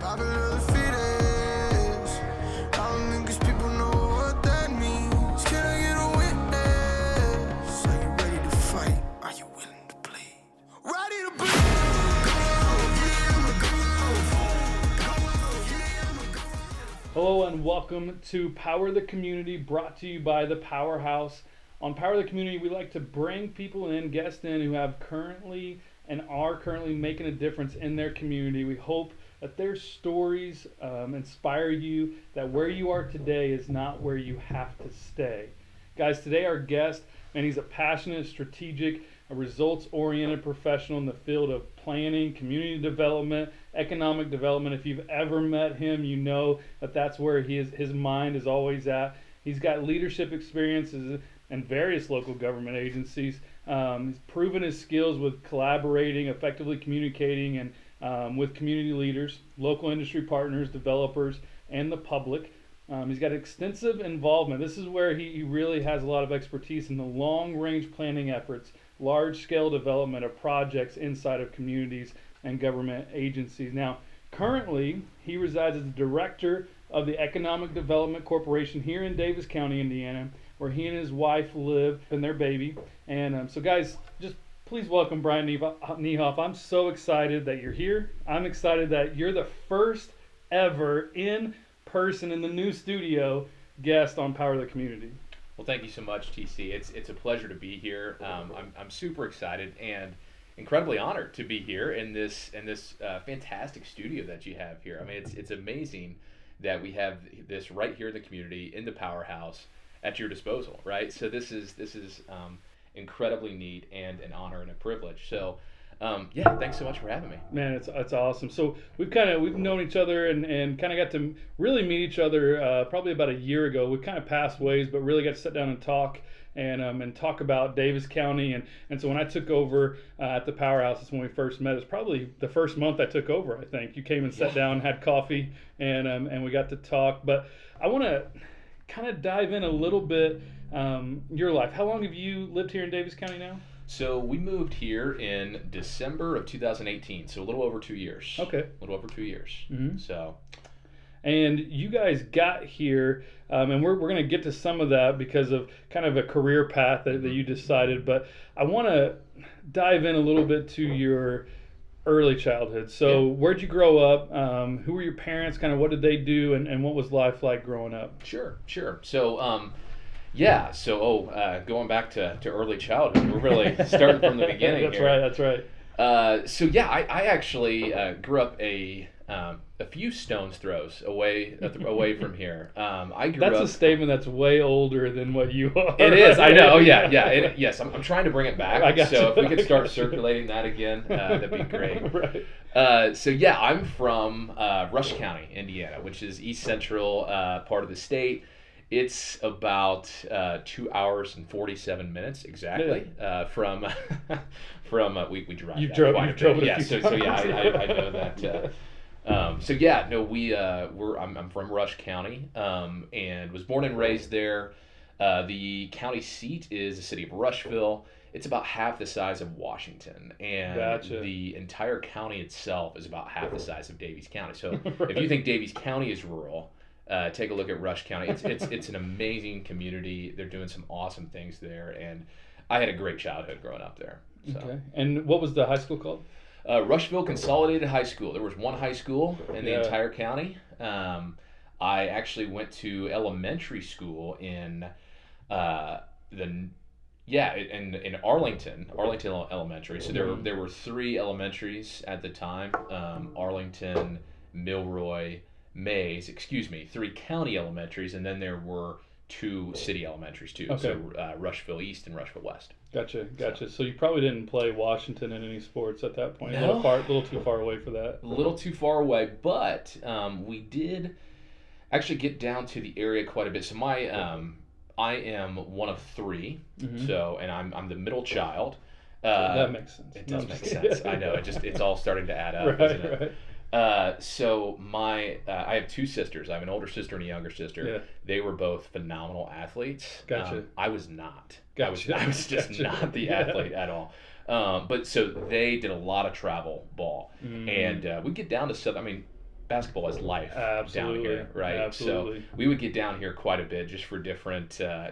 Hello and welcome to Power the Community, brought to you by the Powerhouse. On Power the Community, we like to bring people in, guests in, who have currently and are currently making a difference in their community. We hope that their stories inspire you, that where you are today is not where you have to stay. Guys, today our guest, and he's a passionate, strategic, a results-oriented professional in the field of planning, community development, economic development. If you've ever met him, you know that that's where his mind is always at. He's got leadership experiences in various local government agencies. He's proven his skills with collaborating, effectively communicating, and with community leaders, local industry partners, developers, and the public. He's got extensive involvement. This is where he really has a lot of expertise in the long-range planning efforts, large-scale development of projects inside of communities and government agencies. Now, currently, he resides as the director of the Economic Development Corporation here in Davis County, Indiana, where he and his wife live and their baby. And so, guys, just please welcome Bryant Niehoff. I'm so excited that you're here. I'm excited that you're the first ever in person in the new studio guest on Power of the Community. Well, thank you so much, TC. It's a pleasure to be here. I'm super excited and incredibly honored to be here in this fantastic studio that you have here. I mean, it's amazing that we have this right here in the community, in the Powerhouse, at your disposal, right? So this is incredibly neat and an honor and a privilege. So yeah, thanks so much for having me. Man, it's awesome. So we've known each other and kind of got to really meet each other probably about a year ago. We kind of passed ways, but really got to sit down and talk and talk about Davis County. And so when I took over at the Powerhouse, that's when we first met. It's probably the first month I took over, I think. You came and sat down, had coffee, and we got to talk. But I want to kind of dive in a little bit your life. How long have you lived here in Davis County now? So we moved here in December of 2018, so a little over 2 years. Okay. A little over 2 years. Mm-hmm. So. And you guys got here, and we're going to get to some of that because of kind of a career path that you decided. But I want to dive in a little bit to your early childhood. So where'd you grow up? Who were your parents? Kind of what did they do? And what was life like growing up? Sure. So going back to early childhood, we're really starting from the beginning. That's right. I actually grew up a few stone's throws away from here. That's a statement that's way older than what you are. It is, I know. Yeah. Yes, I'm trying to bring it back. So if we could start circulating that again, that'd be great. Right. I'm from Rush County, Indiana, which is east central part of the state. It's about 2 hours and 47 minutes exactly from we drive. You drove a few times. I know that. I'm from Rush County and was born and raised there. The county seat is the city of Rushville. It's about half the size of Washington, and the entire county itself is about half the size of Daviess County. So if you think Daviess County is rural, take a look at Rush County. It's an amazing community. They're doing some awesome things there, and I had a great childhood growing up there. So. Okay. And what was the high school called? Rushville Consolidated High School. There was one high school in the entire county. I actually went to elementary school in Arlington Elementary. So there were three elementaries at the time: Arlington, Milroy, Mays. Three county elementaries, and then there were two city elementaries too. Okay. So Rushville East and Rushville West. Gotcha. So you probably didn't play Washington in any sports at that point. No. A little too far away for that. A little too far away, but we did actually get down to the area quite a bit. So I am one of three. Mm-hmm. So, and I'm the middle child. That makes sense. It does make sense. I know. It's all starting to add up, isn't it? Right. So I have two sisters. I have an older sister and a younger sister. Yeah. They were both phenomenal athletes. Gotcha. I was not. Gotcha. I was just not the athlete at all. But so they did a lot of travel ball, and we'd get down to stuff. I mean, basketball is life Absolutely. down here, right? Absolutely. So we would get down here quite a bit just for different, I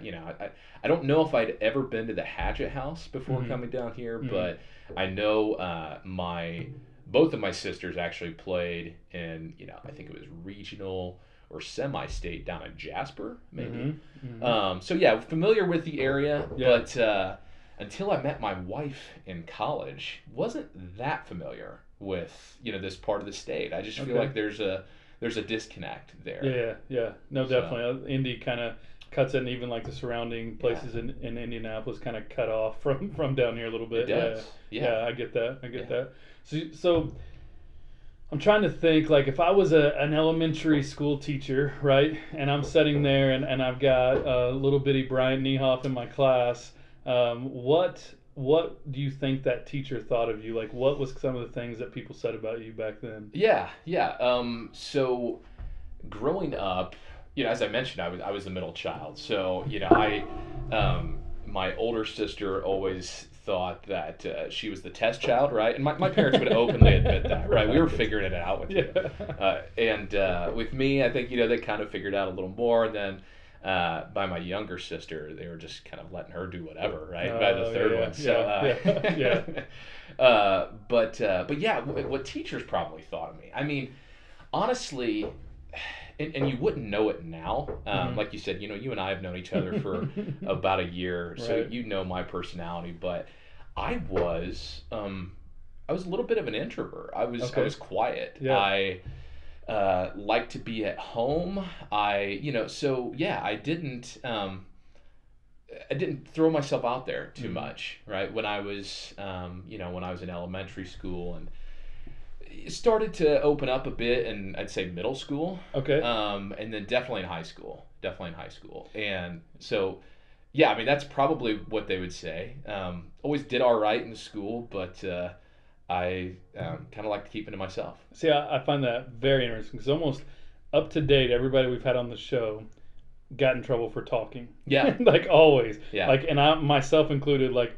don't know if I'd ever been to the Hatchet House before coming down here, but I know both of my sisters actually played in, I think it was regional or semi-state down in Jasper, maybe. So yeah, familiar with the area, but until I met my wife in college, wasn't that familiar with this part of the state. I just feel like there's a disconnect there. Yeah. No, definitely. Indy kind of cuts it, and even like the surrounding places in Indianapolis kind of cut off from down here a little bit. It does. Yeah, I get that. That. So I'm trying to think, like, if I was an elementary school teacher, right, and I'm sitting there and I've got a little bitty Bryant Niehoff in my class, what do you think that teacher thought of you? Like, what was some of the things that people said about you back then? Yeah. So growing up, as I mentioned, I was the middle child. So, my older sister always thought that she was the test child, right? And my parents would openly admit that, right? We were figuring it out with you. And with me, I think, they kind of figured out a little more. And then by my younger sister, they were just kind of letting her do whatever, right? By the third one. So, but yeah, what teachers probably thought of me. I mean, honestly, and you wouldn't know it now. Like you said, you and I have known each other for about a year, so Right. you know my personality. But I was a little bit of an introvert. I was quiet. Yeah. I liked to be at home. I didn't throw myself out there too much, right? When I was in elementary school, and it started to open up a bit, and I'd say middle school. Okay. And then definitely in high school. And so, yeah, I mean, that's probably what they would say. Always did all right in school, but I kind of like to keep it to myself. See, I find that very interesting because almost up to date, everybody we've had on the show got in trouble for talking. Yeah. Like always. Yeah. Like, and I myself included, like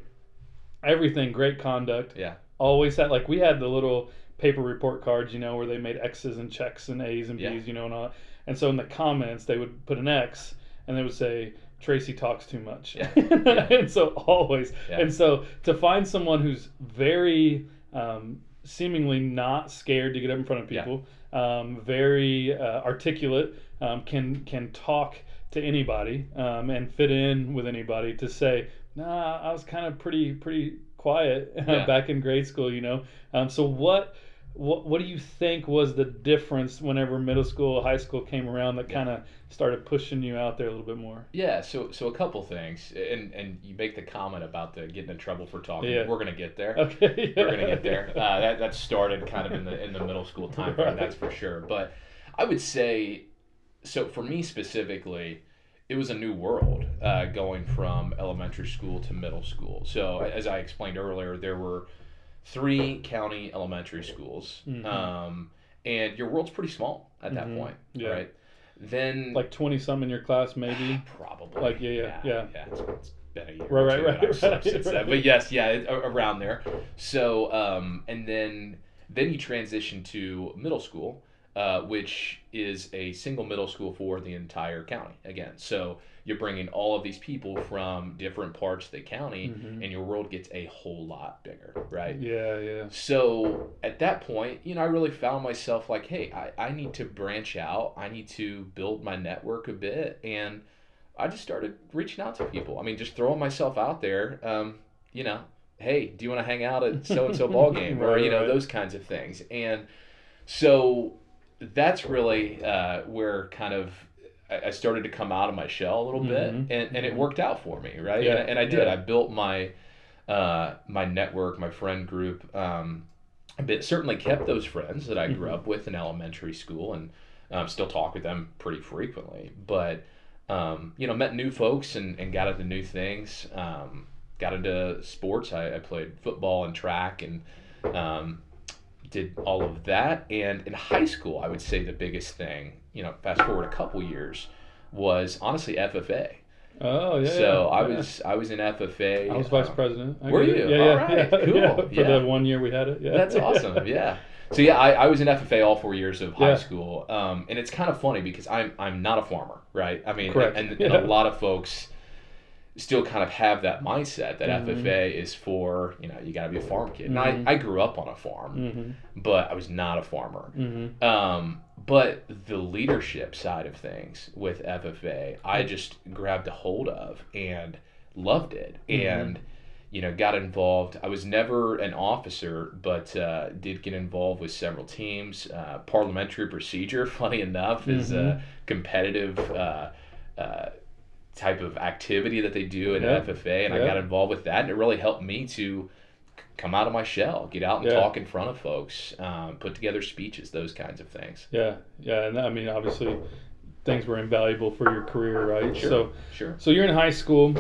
everything, great conduct. Yeah. Always had, like, we had the little paper report cards, where they made X's and checks and A's and B's, and all. And so in the comments, they would put an X and they would say, Tracy talks too much. Yeah. And so always. Yeah. And so to find someone who's very seemingly not scared to get up in front of people, very articulate, can talk to anybody and fit in with anybody, to say, nah, I was kind of pretty quiet back in grade school, So what do you think was the difference whenever middle school, high school came around that kind of started pushing you out there a little bit more? Yeah, so a couple things, and you make the comment about the getting in trouble for talking. Yeah. We're gonna get there. Okay. We're gonna get there. That started kind of in the middle school time frame, that's for sure. But I would say, so for me specifically, it was a new world going from elementary school to middle school. So as I explained earlier, there were 3 county elementary schools, and your world's pretty small at that point, right? Then like 20 some in your class, maybe. Probably. Like yeah. It's been a year. Right. Since then. But yes, around there. So and then you transition to middle school, which is a single middle school for the entire county again. So you're bringing all of these people from different parts of the county, and your world gets a whole lot bigger, right? Yeah. So at that point, I really found myself like, hey, I need to branch out. I need to build my network a bit. And I just started reaching out to people. I mean, just throwing myself out there, hey, do you want to hang out at so-and-so ball game? Or, Right. those kinds of things. And so that's really where kind of I started to come out of my shell a little bit, and it worked out for me, right? Yeah. And I did. I built my my network, my friend group, a bit. Certainly kept those friends that I grew up with in elementary school, and still talk with them pretty frequently. But met new folks and got into new things. Got into sports. I played football and track, and did all of that. And in high school, I would say the biggest thing, fast forward a couple years, was honestly FFA. Oh yeah. So I was in FFA. I was vice president. Were you? Yeah. All right. Cool. For the 1 year we had it. Yeah. That's awesome. Yeah. So yeah, I was in FFA all 4 years of high school, and it's kind of funny because I'm not a farmer, right? I mean, Correct. and a lot of folks still kind of have that mindset that FFA is for, you got to be a farm kid. And I grew up on a farm, but I was not a farmer. But the leadership side of things with FFA, I just grabbed a hold of and loved it. And got involved. I was never an officer, but did get involved with several teams. Parliamentary procedure, funny enough, is a competitive type of activity that they do at FFA, and I got involved with that, and it really helped me to come out of my shell, get out and talk in front of folks, put together speeches, those kinds of things. Yeah, and I mean, obviously, things were invaluable for your career, right? Sure. So you're in high school.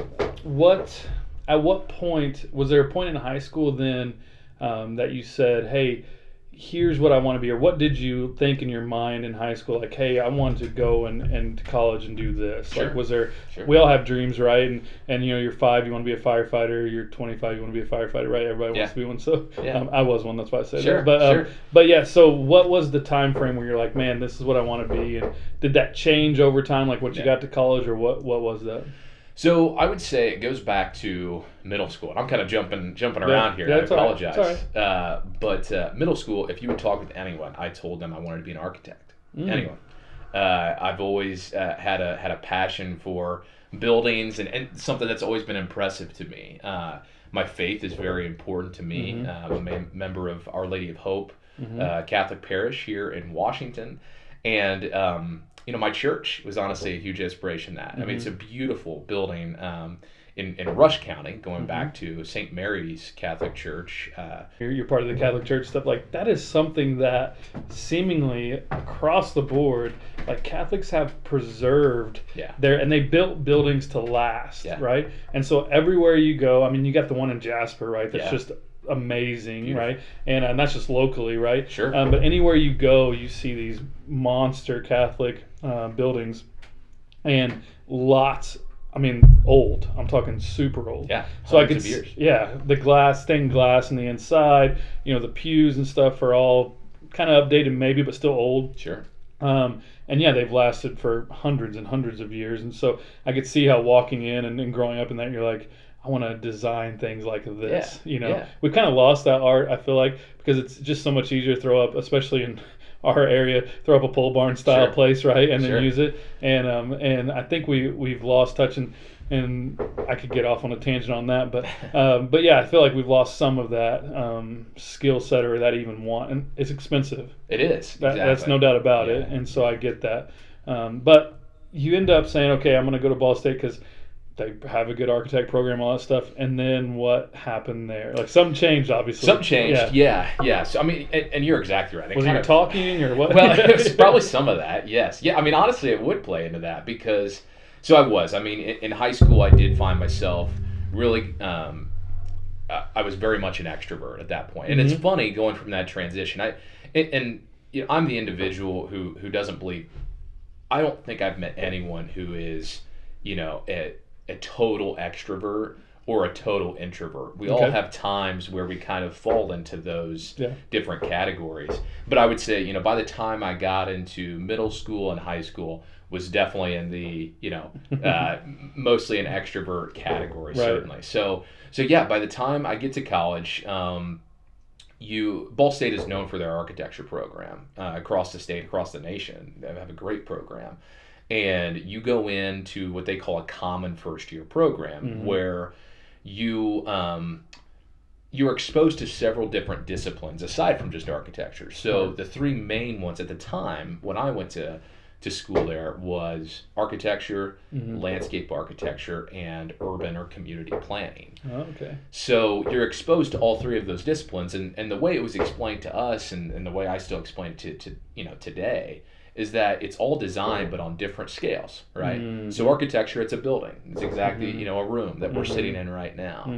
At what point, was there a point in high school then that you said, hey, here's what I want to be, or what did you think in your mind in high school, like, hey, I want to go and to college and do this? Sure. Like, was there, we all have dreams, right? And you're 5, you want to be a firefighter, you're 25, you want to be a firefighter, right? Everybody wants to be one, so I was one, that's why I said that. But yeah, so what was the time frame where you're like, man, this is what I want to be, and did that change over time, like what you got to college, or what was that? So I would say it goes back to middle school. And I'm kind of jumping around here. I apologize. But middle school, if you would talk with anyone, I told them I wanted to be an architect. Anyone. I've always had a passion for buildings and something that's always been impressive to me. My faith is very important to me. I'm a member of Our Lady of Hope Catholic parish here in Washington. And my church was honestly a huge inspiration. I mean, it's a beautiful building in Rush County, going back to St. Mary's Catholic Church. You're part of the Catholic Church stuff. Like, that is something that seemingly across the board, like, Catholics have preserved there, and they built buildings to last, right? And so everywhere you go, I mean, you got the one in Jasper, right? That's just amazing. Beautiful. Right? And that's just locally, right? Sure. But anywhere you go, you see these monster Catholic buildings, and lots, I mean, old. I'm talking super old. Yeah. So I could, the stained glass in the inside, the pews and stuff are all kind of updated maybe, but still old. Sure. And they've lasted for hundreds and hundreds of years. And so I could see how walking in and growing up in that, you're like, I want to design things like this. We've kind of lost that art, I feel like, because it's just so much easier to throw up, especially in our area, throw up a pole barn style place, right, and then use it. And I think we've lost touch, and I could get off on a tangent on that, but yeah, I feel like we've lost some of that skill set, or that even want, and it's expensive. It is. That's no doubt about it, and so I get that. But you end up saying, okay, I'm going to go to Ball State because they have a good architect program, all that stuff. And then what happened there? Like, something changed, obviously. Something changed, yeah. So, I mean, and you're exactly right. Was you talking or what? Well, it was probably some of that, yes. Yeah, I mean, honestly, it would play into that because, so I was. I mean, in high school, I did find myself really, I was very much an extrovert at that point. And it's funny going from that transition. I'm the individual who doesn't believe, I don't think I've met anyone who is, a total extrovert or a total introvert. We all have times where we kind of fall into those different categories. But I would say, by the time I got into middle school and high school, was definitely in the, mostly an extrovert category, certainly. So yeah, by the time I get to college, Ball State is known for their architecture program across the state, across the nation. They have a great program. And you go into what they call a common first year program, where you're exposed to several different disciplines aside from just architecture. So the three main ones at the time when I went to school there was architecture, landscape architecture, and urban or community planning. Oh, okay. So you're exposed to all three of those disciplines, and the way it was explained to us, and the way I still explain it to today, is that it's all design but on different scales, right? So architecture, it's a building. It's exactly, a room that we're sitting in right now.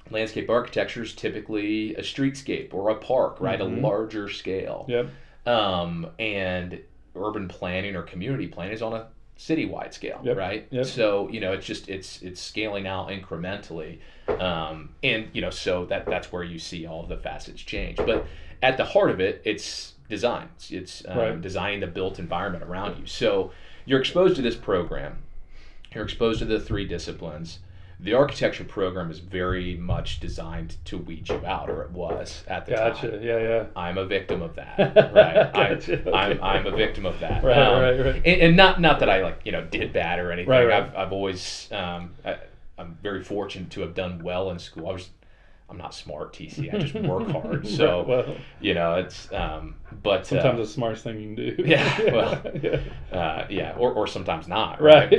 Landscape architecture is typically a streetscape or a park, right? A larger scale. Yep. And urban planning or community planning is on a citywide scale, right? Yep. So, it's scaling out incrementally. So that's where you see all of the facets change. But at the heart of it, it's design. It's designing the built environment around you. So you're exposed to this program. You're exposed to the 3 disciplines. The architecture program is very much designed to weed you out, or it was at the time. Gotcha. Yeah. I'm a victim of that. Right. Gotcha. Okay. I'm a victim of that. Right. And not that I did bad or anything. Right. I've always I'm very fortunate to have done well in school. I'm not smart, TC. I just work hard. So well, it's but sometimes the smartest thing you can do. Yeah. Well. Or sometimes not. Right.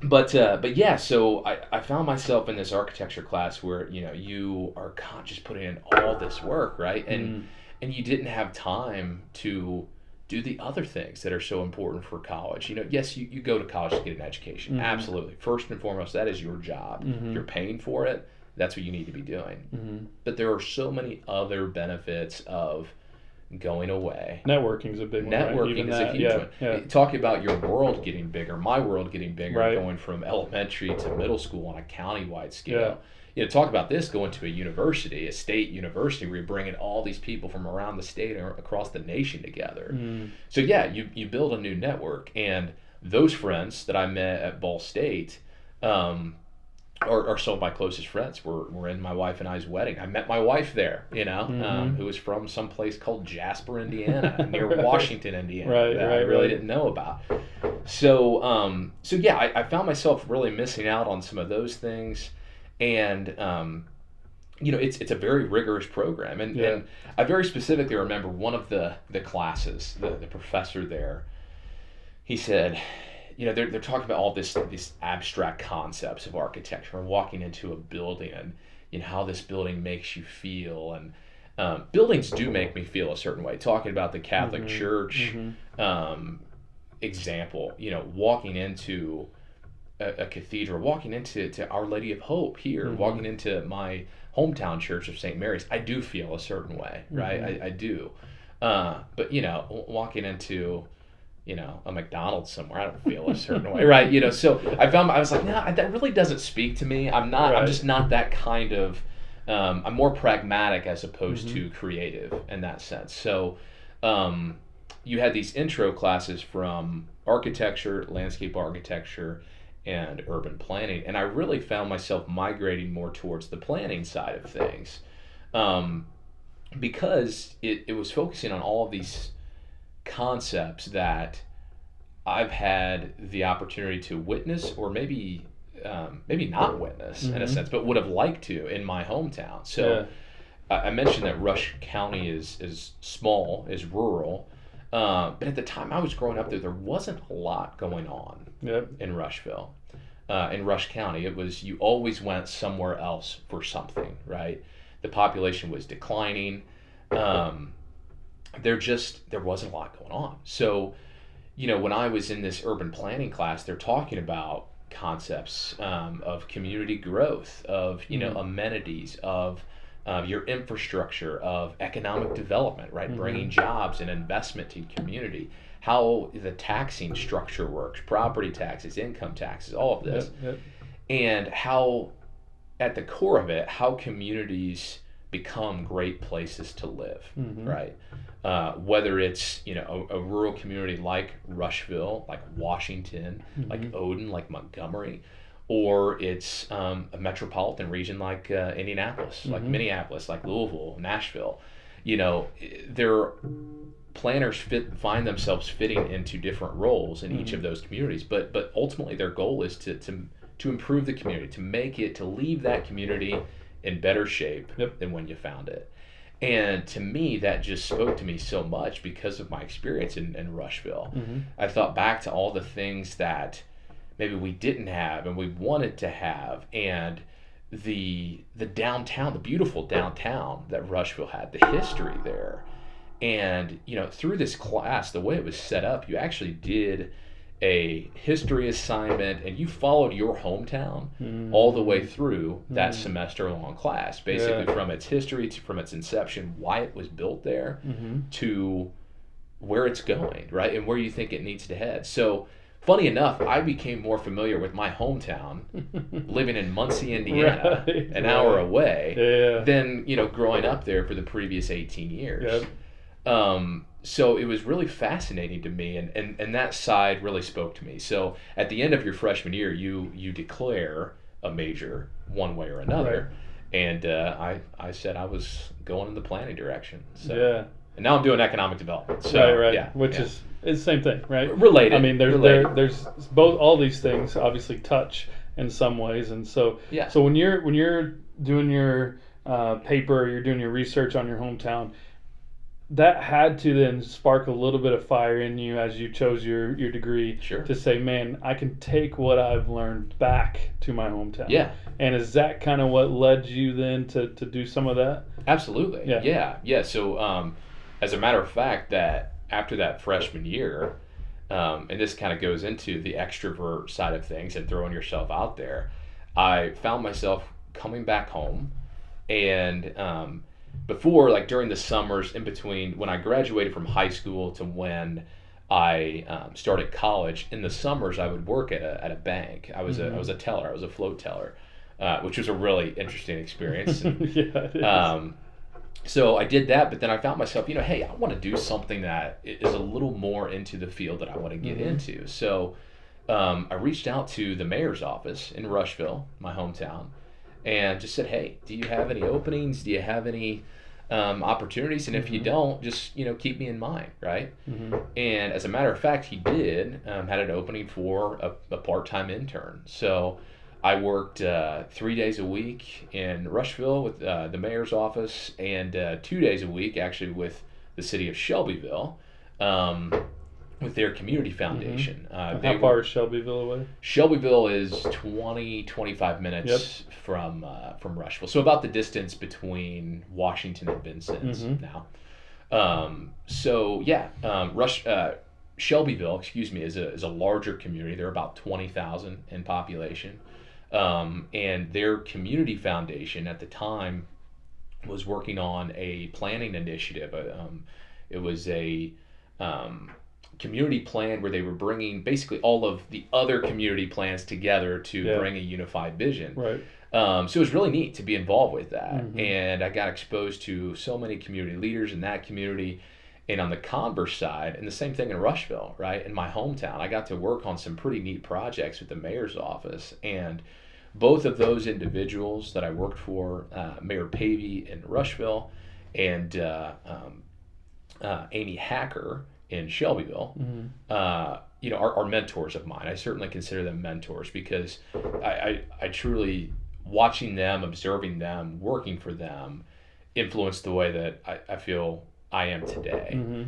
But Yeah. But yeah, so I found myself in this architecture class where you are just putting in all this work, right? And you didn't have time to do the other things that are so important for college. Yes, you go to college to get an education. Absolutely. First and foremost, that is your job. You're paying for it. That's what you need to be doing. But there are so many other benefits of going away. Networking is a big one. Networking is a huge one. Yeah. Talking about your world getting bigger, my world getting bigger, Right. going from elementary to middle school on a county-wide scale. Talk about this going to a university, a state university, where you're bringing all these people from around the state or across the nation together. So yeah, you build a new network, and those friends that I met at Ball State are some of my closest friends. We're in my wife and I's wedding. I met my wife there, who was from some place called Jasper, Indiana, near Washington, Indiana, that I really didn't know about. So yeah, I found myself really missing out on some of those things, and it's a very rigorous program, and I very specifically remember one of the classes, the professor there, he said, they're talking about all these abstract concepts of architecture, and walking into a building and how this building makes you feel. And buildings do make me feel a certain way. Talking about the Catholic Church example, walking into a cathedral, walking into Our Lady of Hope here, walking into my hometown church of St. Mary's, I do feel a certain way, right? I do. But, walking into a McDonald's somewhere, I don't feel a certain way, right? So I was like, no, that really doesn't speak to me. I'm just not that kind of, I'm more pragmatic as opposed to creative in that sense. So you had these intro classes from architecture, landscape architecture, and urban planning. And I really found myself migrating more towards the planning side of things, because it was focusing on all of these concepts that I've had the opportunity to witness, or maybe not witness in a sense, but would have liked to in my hometown. So I mentioned that Rush County is small, is rural, but at the time I was growing up there wasn't a lot going on in Rushville. In Rush County, it was, you always went somewhere else for something, right? The population was declining. There wasn't a lot going on. So, when I was in this urban planning class, they're talking about concepts of community growth, of amenities, of your infrastructure, of economic development, right? Bringing jobs and investment to community, how the taxing structure works, property taxes, income taxes, all of this, and how, at the core of it, how communities become great places to live, right? Whether it's a rural community like Rushville, like Washington, like Odin, like Montgomery, or it's a metropolitan region like Indianapolis, like Minneapolis, like Louisville, Nashville. Their planners find themselves fitting into different roles in each of those communities, but ultimately their goal is to improve the community, to leave that community in better shape than when you found it. And to me, that just spoke to me so much because of my experience in Rushville. I thought back to all the things that maybe we didn't have and we wanted to have, and the downtown, the beautiful downtown that Rushville had, the history there. And, through this class, the way it was set up, you actually did a history assignment, and you followed your hometown all the way through that semester-long class, basically from its history, from its inception, why it was built there, to where it's going, right, and where you think it needs to head. So funny enough, I became more familiar with my hometown, living in Muncie, Indiana, an hour away, than growing up there for the previous 18 years. Yep. So it was really fascinating to me, and that side really spoke to me. So at the end of your freshman year, you declare a major one way or another, and I said I was going in the planning direction. So, and now I'm doing economic development. So, right. Yeah, which is the same thing, right? Related. I mean, there's both. All these things obviously touch in some ways, and so So when you're doing your paper, you're doing your research on your hometown, that had to then spark a little bit of fire in you as you chose your degree to say, man, I can take what I've learned back to my hometown. Yeah. And is that kind of what led you then to do some of that? Absolutely. Yeah. So as a matter of fact, that after that freshman year, and this kind of goes into the extrovert side of things and throwing yourself out there, I found myself coming back home, and before, like during the summers in between when I graduated from high school to when I started college, in the summers I would work at a bank. I was a teller. I was a float teller, which was a really interesting experience. And, so I did that, but then I found myself, hey, I want to do something that is a little more into the field that I want to get into. So I reached out to the mayor's office in Rushville, my hometown, and just said, hey, do you have any openings? Do you have any opportunities? And if you don't, just keep me in mind, right? And as a matter of fact, he did had an opening for a part-time intern. So I worked 3 days a week in Rushville with the mayor's office, and 2 days a week actually with the city of Shelbyville, with their community foundation. How far is Shelbyville away? Shelbyville is 20-25 minutes from Rushville, so about the distance between Washington and Vincennes now. Shelbyville, is a larger community. They're about 20,000 in population. And their community foundation at the time was working on a planning initiative. It was a community plan where they were bringing basically all of the other community plans together to bring a unified vision. Right. So it was really neat to be involved with that. And I got exposed to so many community leaders in that community. And on the converse side, and the same thing in Rushville, right, in my hometown, I got to work on some pretty neat projects with the mayor's office. And both of those individuals that I worked for, Mayor Pavey in Rushville and Amy Hacker in Shelbyville, are mentors of mine. I certainly consider them mentors because I truly, watching them, observing them, working for them, influenced the way that I feel I am today.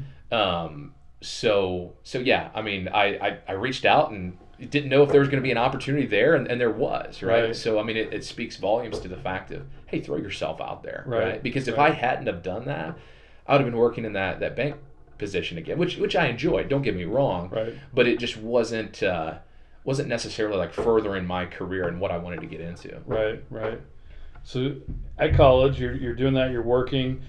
So yeah, I mean, I reached out and didn't know if there was going to be an opportunity there, and there was, right? So I mean, it speaks volumes to the fact of, hey, throw yourself out there, right? Because if I hadn't have done that, I would have been working in that bank position again, which I enjoyed, don't get me wrong, but it just wasn't necessarily like furthering my career and what I wanted to get into. Right. So at college, you're doing that, you're working,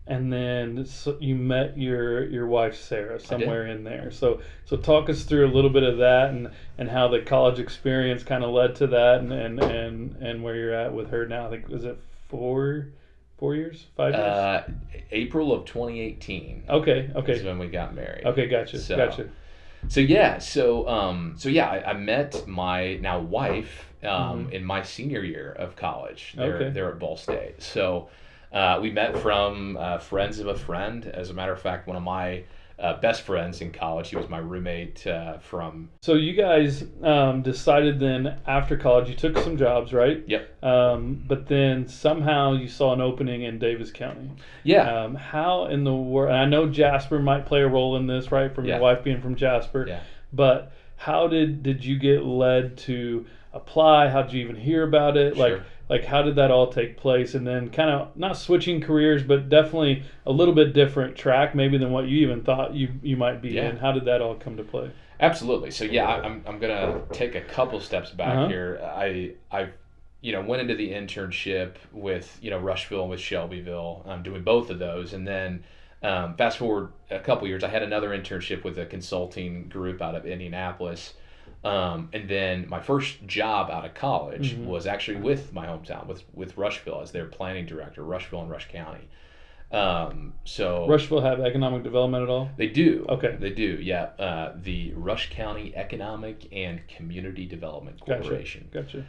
and then you met your wife Sarah somewhere in there. So talk us through a little bit of that and how the college experience kind of led to that, and where you're at with her now. I think, was it 4 years, 5 years? April of 2018. Okay. Is when we got married. Okay, gotcha. I met my now wife in my senior year of college. There at Ball State. So we met from friends of a friend. As a matter of fact, one of my best friends in college, he was my roommate from. So you guys decided then after college, you took some jobs, right? Yep. But then somehow you saw an opening in Davis County. Yeah. How in the world? I know Jasper might play a role in this, right? From your wife being from Jasper. Yeah. But how did you get led to apply? How did you even hear about it? Sure. Like how did that all take place? And then kind of not switching careers, but definitely a little bit different track maybe than what you even thought you might be in. How did that all come to play? Absolutely. So I'm gonna take a couple steps back here. I went into the internship with Rushville and with Shelbyville. I'm doing both of those, and then Fast forward a couple years, I had another internship with a consulting group out of Indianapolis. And then my first job out of college was actually with my hometown, with Rushville as their planning director, Rushville and Rush County. So Rushville have economic development at all? They do. Okay. They do, yeah. The Rush County Economic and Community Development Corporation. Gotcha.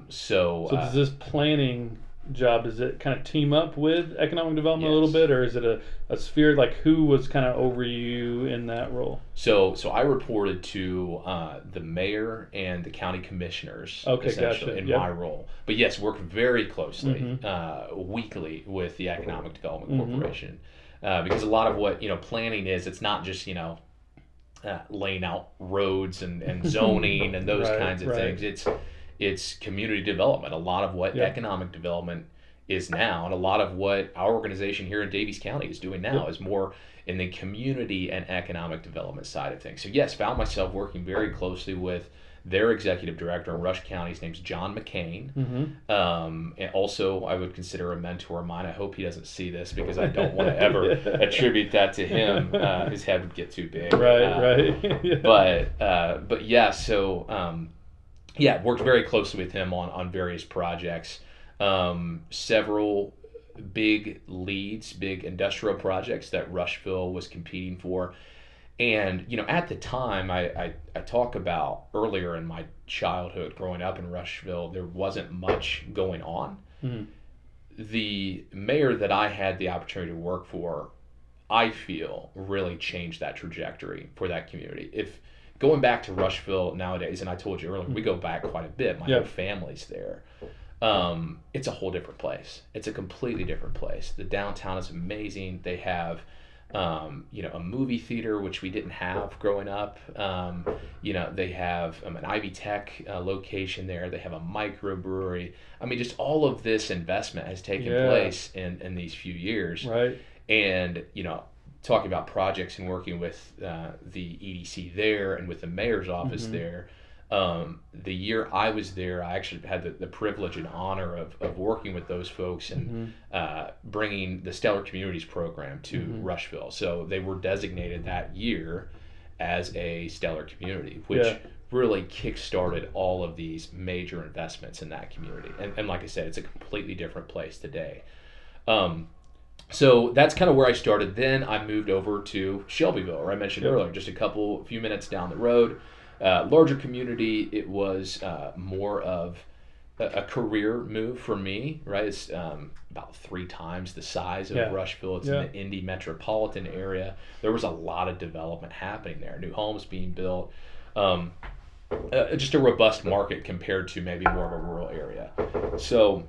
So does this planning job, does it kind of team up with economic development a little bit, or is it a sphere? Like, who was kind of over you in that role? So I reported to the mayor and the county commissioners, essentially, in my role. But yes, worked very closely weekly with the Economic Development Corporation, because a lot of what planning is, it's not just laying out roads and zoning and those kinds of things. It's community development. A lot of what economic development is now, and a lot of what our organization here in Daviess County is doing now is more in the community and economic development side of things. So yes, found myself working very closely with their executive director in Rush County. His name's John McCain. And also, I would consider a mentor of mine. I hope he doesn't see this, because I don't want to ever attribute that to him. His head would get too big. Right. But yeah, so worked very closely with him on various projects. Several big leads, big industrial projects that Rushville was competing for. And, at the time, I talk about earlier in my childhood growing up in Rushville, there wasn't much going on. The mayor that I had the opportunity to work for, I feel, really changed that trajectory for that community. If going back to Rushville nowadays, and I told you earlier, we go back quite a bit. My whole family's there. It's a whole different place. It's a completely different place. The downtown is amazing. They have, a movie theater, which we didn't have growing up. They have an Ivy Tech location there. They have a microbrewery. I mean, just all of this investment has taken place in these few years. Right. And, talking about projects and working with the EDC there and with the mayor's office there. The year I was there, I actually had the privilege and honor of working with those folks and bringing the Stellar Communities program to Rushville. So they were designated that year as a stellar community, which really kick-started all of these major investments in that community. And like I said, it's a completely different place today. So that's kind of where I started. Then I moved over to Shelbyville, or I mentioned earlier, just a few minutes down the road. Larger community. It was more of a career move for me, right? It's about 3 times the size of Rushville. It's in the Indy metropolitan area. There was a lot of development happening there. New homes being built. Just a robust market compared to maybe more of a rural area. So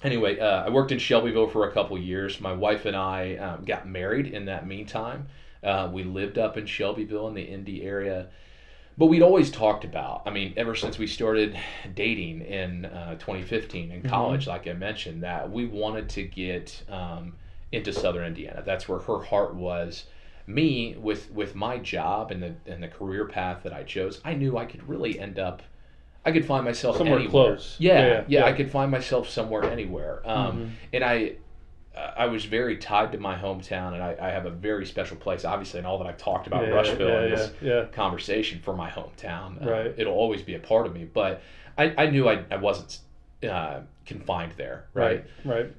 anyway, I worked in Shelbyville for a couple years. My wife and I got married in that meantime. We lived up in Shelbyville in the Indy area. But we'd always talked about, ever since we started dating in 2015 in college, like I mentioned, that we wanted to get into Southern Indiana. That's where her heart was. Me, with my job and the career path that I chose, I knew I could really end up, I could find myself somewhere anywhere. Close. Yeah, I could find myself somewhere anywhere. And I was very tied to my hometown, and I have a very special place, obviously, in all that I've talked about Rushville in this conversation for my hometown. It'll always be a part of me, but I knew I wasn't confined there, right?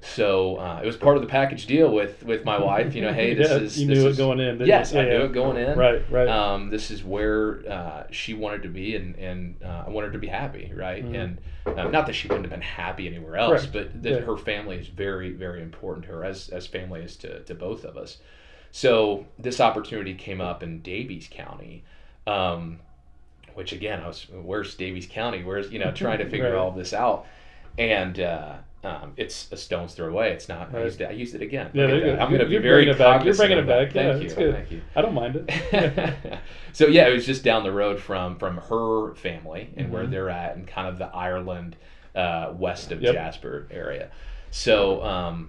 So it was part of the package deal with my wife. Hey, you knew it going in. Yes, I knew it going in. Right. This is where she wanted to be, and I wanted her to be happy, right? And not that she wouldn't have been happy anywhere else, but that her family is very, very important to her, as family is to both of us. So this opportunity came up in Daviess County, which again, where's Daviess County? Where's trying to figure all of this out. And it's a stone's throw away. It's not. I used it again. Yeah, I'm going to be very cognizant. You're bringing it back. Thank you. Good. Thank you. I don't mind it. So it was just down the road from her family and where they're at, and kind of the Ireland west of Jasper area. So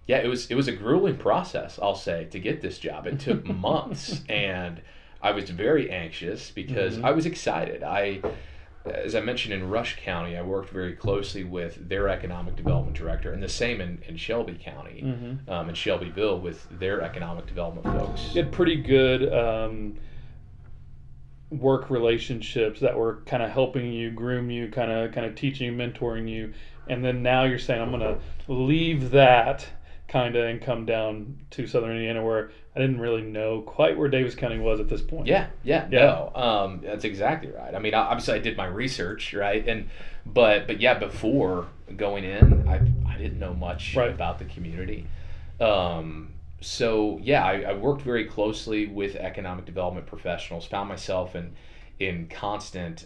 it was a grueling process, I'll say, to get this job. It took months, and I was very anxious because I was excited. as I mentioned, in Rush County, I worked very closely with their economic development director, and the same in Shelby County, in Shelbyville with their economic development folks. You had pretty good work relationships that were kind of helping you, groom you, kind of teaching, mentoring you, and then now you're saying, I'm going to leave that kind of and come down to Southern Indiana, where I didn't really know quite where Davis County was at this point. Yeah. No, that's exactly right. I mean, obviously I did my research, right, but yeah, before going in, I didn't know much about the community. So yeah, I worked very closely with economic development professionals. Found myself in constant,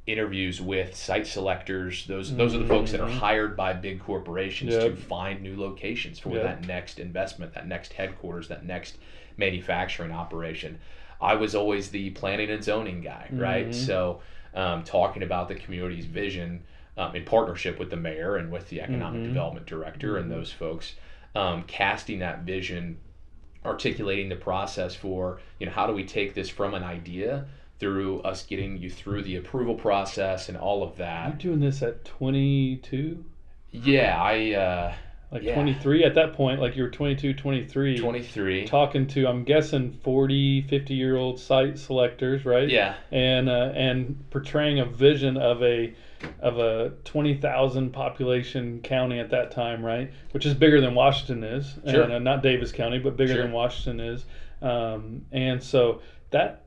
interviews with site selectors. Those are the folks that are hired by big corporations to find new locations for that next investment, that next headquarters, that next manufacturing operation. I was always the planning and zoning guy, right? So talking about the community's vision in partnership with the mayor and with the economic development director and those folks, casting that vision, articulating the process for, how do we take this from an idea through us getting you through the approval process and all of that. You're doing this at 22? Yeah, 23 at that point, like you were 22, 23. 23. Talking to, I'm guessing, 40, 50-year-old site selectors, right? Yeah. And portraying a vision of a 20,000 population county at that time, right? Which is bigger than Washington is. Sure. And not Davis County, but bigger than Washington is. And so that,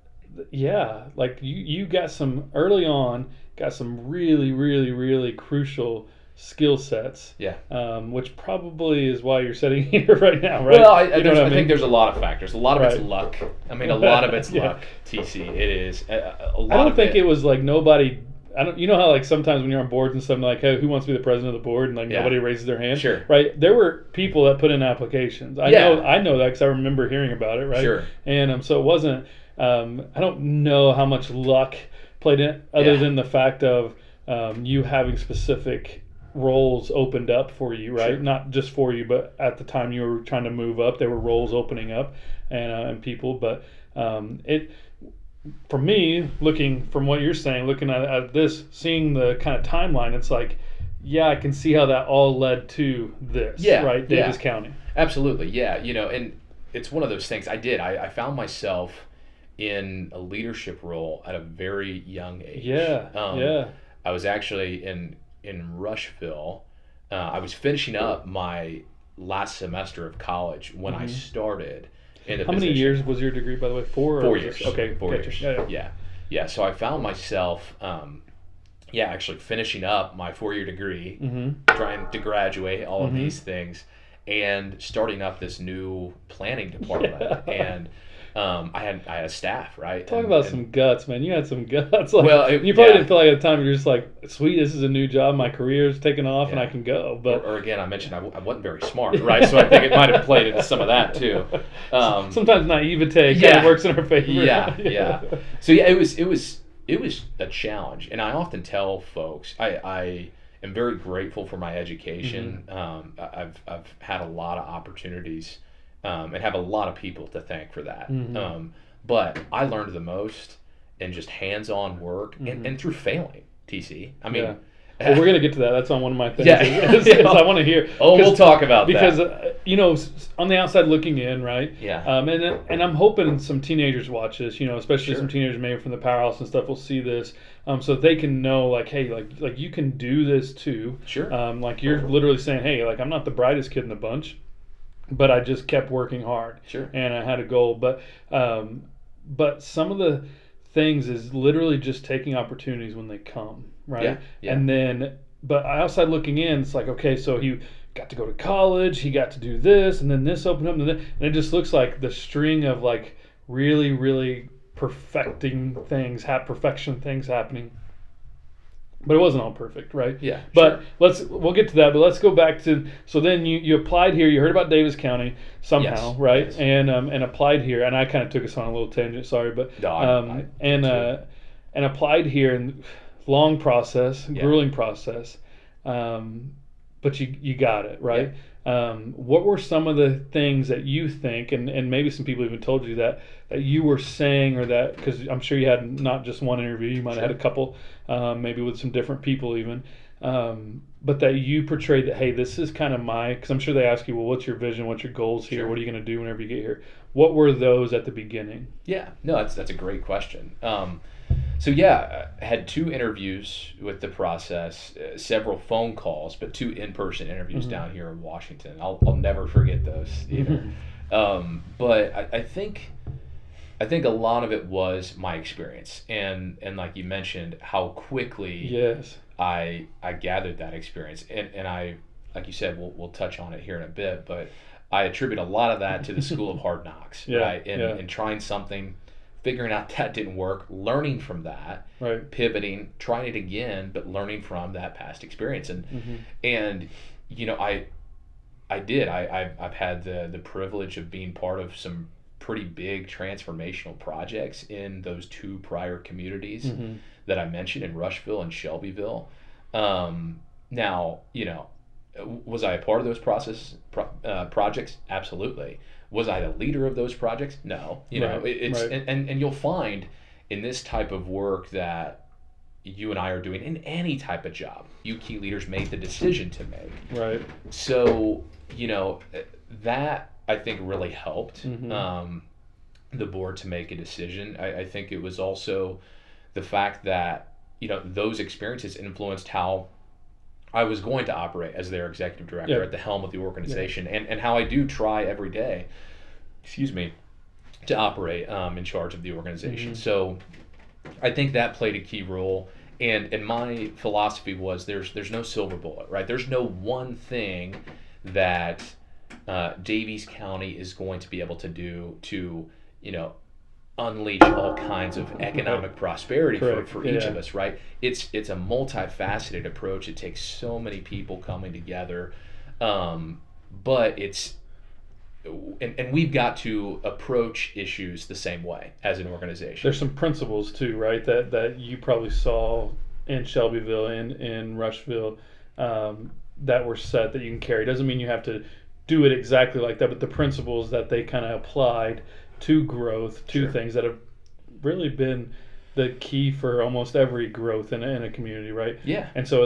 like you got some early on, got some really, really, really crucial skill sets. Yeah. Which probably is why you're sitting here right now, right? Well, I think there's a lot of factors. A lot of it's luck. I mean, a lot of it's luck. TC, it is. A lot. I don't think it was like nobody. I don't. You know how like sometimes when you're on boards and stuff, like, hey, who wants to be the president of the board, and like nobody raises their hand. Sure. Right. There were people that put in applications. I know that because I remember hearing about it. Right. Sure. And so it wasn't. I don't know how much luck played in, other than the fact of you having specific roles opened up for you, right? Sure. Not just for you, but at the time you were trying to move up, there were roles opening up and people. But it, for me, looking from what you're saying, looking at this, seeing the kind of timeline, it's like, I can see how that all led to this, right? Davis County. Absolutely, yeah. And it's one of those things. I found myself in a leadership role at a very young age. I was actually in Rushville. I was finishing up my last semester of college when I started in the How position. many years was your degree, by the way? 4 or 4 years. Okay, 4 years. Yeah. So I found myself, actually finishing up my 4-year degree, trying to graduate, all of these things, and starting up this new planning department. And I had a staff, right? Talk about some guts, man. You had some guts. Like, well, you probably didn't feel like at the time you're just like, sweet, this is a new job, my career's taking off, and I can go. But or again, I mentioned I wasn't very smart, right? So I think it might have played into some of that too. Sometimes naivete kind of works in our favor. Yeah. So it was a challenge, and I often tell folks I am very grateful for my education. I've had a lot of opportunities. And have a lot of people to thank for that. But I learned the most in just hands-on work and through failing, TC. I mean... Well, we're going to get to that. That's on one of my things. I want to hear... Oh, we'll talk about that. Because, on the outside looking in, right? Yeah. And I'm hoping some teenagers watch this, especially some teenagers maybe from the powerhouse and stuff will see this, so they can know, like, hey, like you can do this too. Sure. Like you're literally saying, hey, like I'm not the brightest kid in the bunch, but I just kept working hard. Sure. And I had a goal. But some of the things is literally just taking opportunities when they come, right? Yeah. And then, but outside looking in, it's like, okay, so he got to go to college, he got to do this, and then this opened up, and it just looks like the string of like really, really perfection things happening. But it wasn't all perfect, right? Yeah. But we'll get to that. But let's go back to, so then you applied here. You heard about Davis County somehow, right? Yes. And applied here. And I kind of took us on a little tangent. Sorry, but and applied here, and long process, grueling process. But you got it, right? What were some of the things that you think, and maybe some people even told you that you were saying, or that, because I'm sure you had not just one interview, you might have had a couple, maybe with some different people even, but that you portrayed that, hey, this is kind of because I'm sure they ask you, well, what's your vision, what's your goals here, what are you going to do whenever you get here? What were those at the beginning? Yeah, no, that's a great question. So yeah, I had 2 interviews with the process, several phone calls, but 2 in-person interviews down here in Washington. I'll never forget those either. But I think a lot of it was my experience, and like you mentioned, how quickly I gathered that experience, and I, like you said, we'll touch on it here in a bit, but I attribute a lot of that to the School of Hard Knocks, right? And trying something, figuring out that didn't work, learning from that, pivoting, trying it again, but learning from that past experience. And you know, I've had the privilege of being part of some pretty big transformational projects in those 2 prior communities that I mentioned, in Rushville and Shelbyville. Now, you know, was I a part of those projects? Absolutely. Was I the leader of those projects? No. You know, and you'll find in this type of work that you and I are doing, in any type of job, you key leaders made the decision to make. Right. So, you know, that I think really helped the board to make a decision. I think it was also the fact that, you know, those experiences influenced how I was going to operate as their executive director at the helm of the organization, and how I do try every day, to operate in charge of the organization. So I think that played a key role. And my philosophy was there's no silver bullet, right? There's no one thing that Daviess County is going to be able to do to, you know, unleash all kinds of economic prosperity for each of us, right? It's a multifaceted approach. It takes so many people coming together, but it's and we've got to approach issues the same way as an organization. There's some principles too, right? That you probably saw in Shelbyville and in Rushville that were set that you can carry. Doesn't mean you have to do it exactly like that, but the principles that they kind of applied to growth, to things that have really been the key for almost every growth in a community, right? Yeah. And so,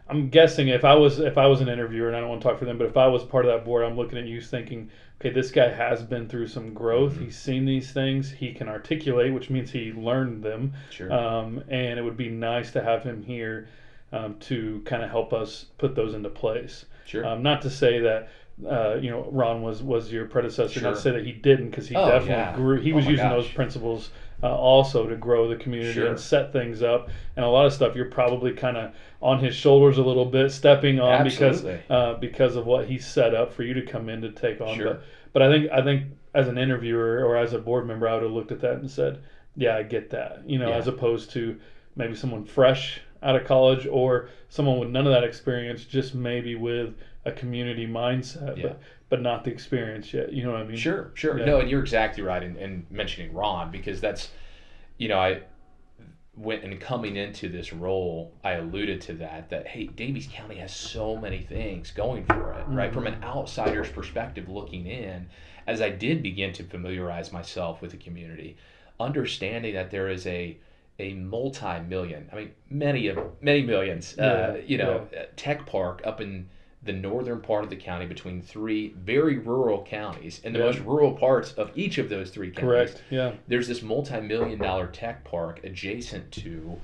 I'm guessing if I was an interviewer, and I don't want to talk for them, but if I was part of that board, I'm looking at you thinking, okay, this guy has been through some growth. He's seen these things. He can articulate, which means he learned them. And it would be nice to have him here to kind of help us put those into place. Not to say that you know, Ron was your predecessor. Not to say that he didn't, because he definitely grew. He was using those principles also to grow the community and set things up. And a lot of stuff you're probably kind of on his shoulders a little bit, stepping on because of what he set up for you to come in to take on. But I think as an interviewer or as a board member, I would have looked at that and said, yeah, I get that. You know, as opposed to maybe someone fresh out of college or someone with none of that experience, just maybe with a community mindset, but not the experience yet. You know what I mean? Sure. No, and you're exactly right in mentioning Ron, because that's, you know, I went and coming into this role, I alluded to that hey, Daviess County has so many things going for it, right? From an outsider's perspective looking in, as I did begin to familiarize myself with the community, understanding that there is a multi-million, I mean, many millions, tech park up in the northern part of the county between 3 very rural counties, in the most rural parts of each of those 3 counties. There's this multi-million-dollar tech park adjacent to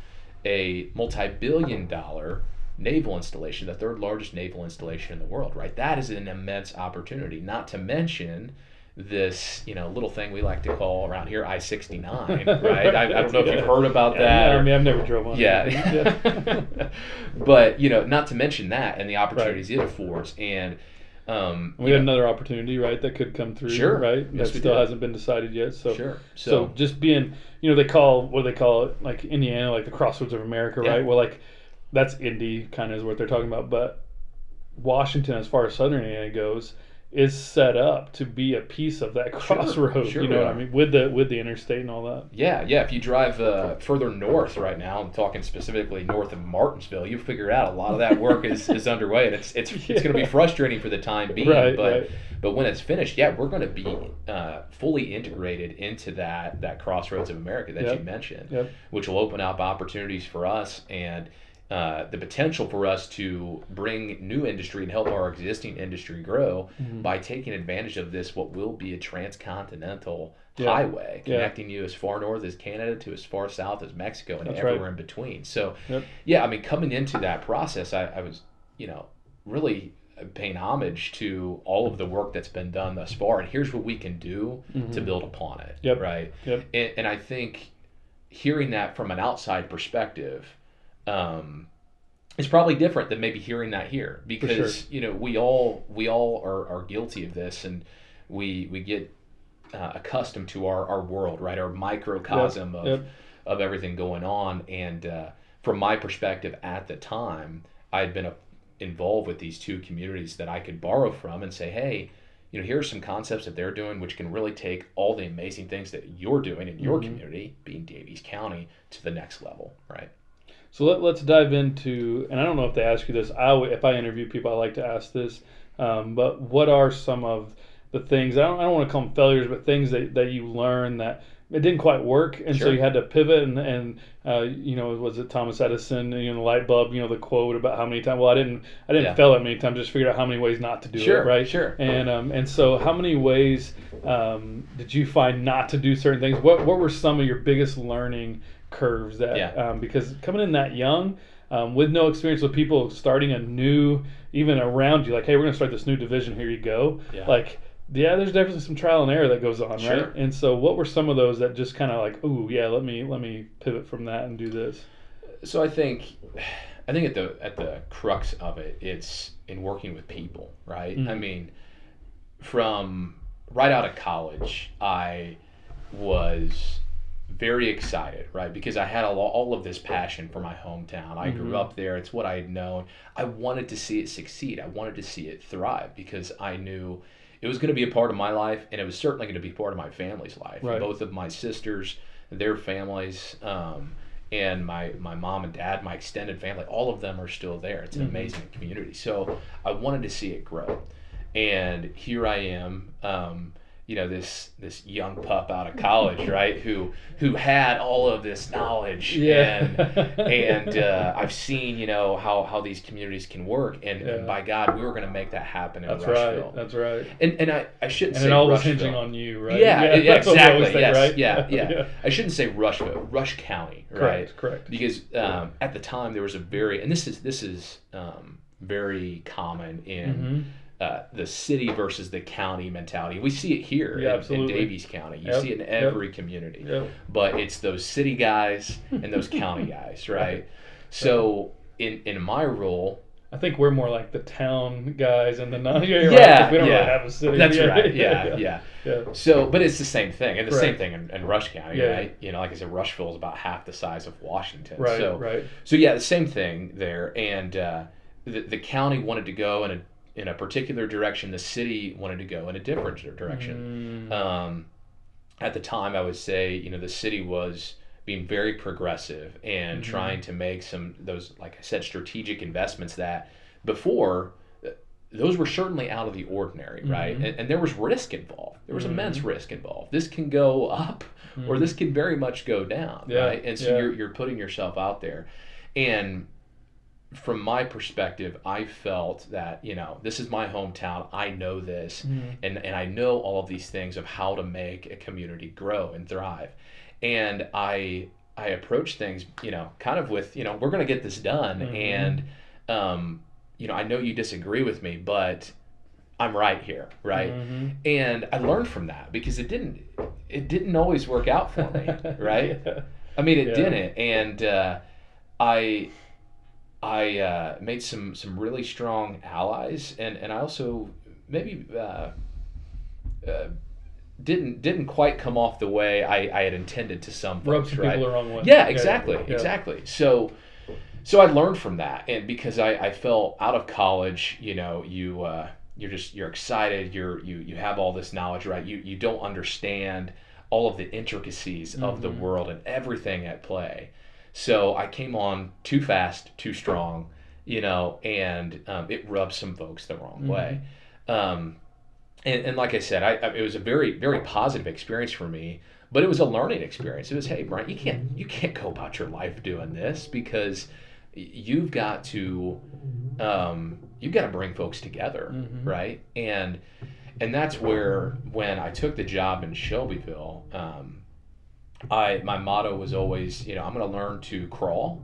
a multi-billion-dollar naval installation, the 3rd largest naval installation in the world, right? That is an immense opportunity, not to mention this, you know, little thing we like to call around here I-69, right? I don't know if you've heard about that. I mean, I've never drove on it. But, you know, not to mention that and the opportunities it affords. And we have another opportunity, right, that could come through, right? Yes, that still hasn't been decided yet. So just being, you know, they call it, like Indiana, like the crossroads of America, right? Well, like that's Indy kind of is what they're talking about. But Washington, as far as Southern Indiana goes, is set up to be a piece of that crossroad. Sure you know what I mean, with the interstate and all that. Yeah. If you drive further north right now, I'm talking specifically north of Martinsville, you figure out a lot of that work is underway, and it's going to be frustrating for the time being. But when it's finished, we're going to be fully integrated into that crossroads of America that you mentioned, which will open up opportunities for us and the potential for us to bring new industry and help our existing industry grow by taking advantage of this, what will be a transcontinental highway connecting you as far north as Canada to as far south as Mexico and everywhere in between. So, I mean, coming into that process, I was, really paying homage to all of the work that's been done thus far, and here's what we can do to build upon it, right? And I think hearing that from an outside perspective, it's probably different than maybe hearing that here, because we all are guilty of this, and we get accustomed to our world, right? Our microcosm of everything going on. And from my perspective at the time, I had been involved with these two communities that I could borrow from and say, hey, here are some concepts that they're doing which can really take all the amazing things that you're doing in your community, being Daviess County, to the next level, right? So let's dive into, and I don't know if they ask you this, if I interview people, I like to ask this, but what are some of the things, I don't want to call them failures, but things that you learned that it didn't quite work, and so you had to pivot, and was it Thomas Edison, the light bulb, the quote about how many times, well, I didn't fail that many times, just figured out how many ways not to do it, right? And so how many ways did you find not to do certain things? What were some of your biggest learning curves that because coming in that young with no experience, with people starting a new, even around you, like, hey, we're going to start this new division, here you go, there's definitely some trial and error that goes on, right? And so what were some of those that just kind of like, let me pivot from that and do this? So I think at the crux of it, it's in working with people, right? I mean, from right out of college, I was very excited, right? Because I had all of this passion for my hometown. I grew up there. It's what I had known. I wanted to see it succeed. I wanted to see it thrive, because I knew it was going to be a part of my life, and it was certainly going to be part of my family's life. Right. Both of my sisters, their families, and my mom and dad, my extended family, all of them are still there. It's an amazing community. So I wanted to see it grow. And here I am, this young pup out of college, right? Who had all of this knowledge, and I've seen, how these communities can work, and by God, we were going to make that happen in Rushville. That's right. And I shouldn't say it all was Rushville. hinging on you, right? Yeah, exactly. Yes, right? Yeah. I shouldn't say Rushville, Rush County, right? Correct. Because at the time there was and this is very common in. The city versus the county mentality. We see it here in Daviess County. You see it in every community. But it's those city guys and those county guys, right? So in my role, I think we're more like the town guys and the non. We don't really have a city. That's right. Yeah. So, but it's the same thing, and the same thing in Rush County, right? Like I said, Rushville is about half the size of Washington. Right. So the same thing there, and the county wanted to go in a particular direction. The city wanted to go in a different direction. At the time, I would say, the city was being very progressive and trying to make those, like I said, strategic investments that before, those were certainly out of the ordinary, right? And there was risk involved. There was immense risk involved. This can go up or this can very much go down, right? And so you're putting yourself out there. And from my perspective, I felt that, this is my hometown. I know this, and I know all of these things of how to make a community grow and thrive. And I approach things, kind of with, we're going to get this done. And, I know you disagree with me, but I'm right here, right? And I learned from that, because it didn't always work out for me, right? I mean, it didn't. And I made some really strong allies, and I also maybe didn't quite come off the way I had intended to some folks, rubbed some right? people the wrong way. Yeah, exactly. So I learned from that, and because I felt out of college, you you're excited. You have all this knowledge, right? You don't understand all of the intricacies of the world and everything at play. So I came on too fast, too strong, and it rubbed some folks the wrong way. And like I said, it was a very, very positive experience for me, but it was a learning experience. It was, hey, Bryant, you can't go about your life doing this, because you've got to bring folks together, right? And that's where, when I took the job in Shelbyville, my motto was always, I'm going to learn to crawl,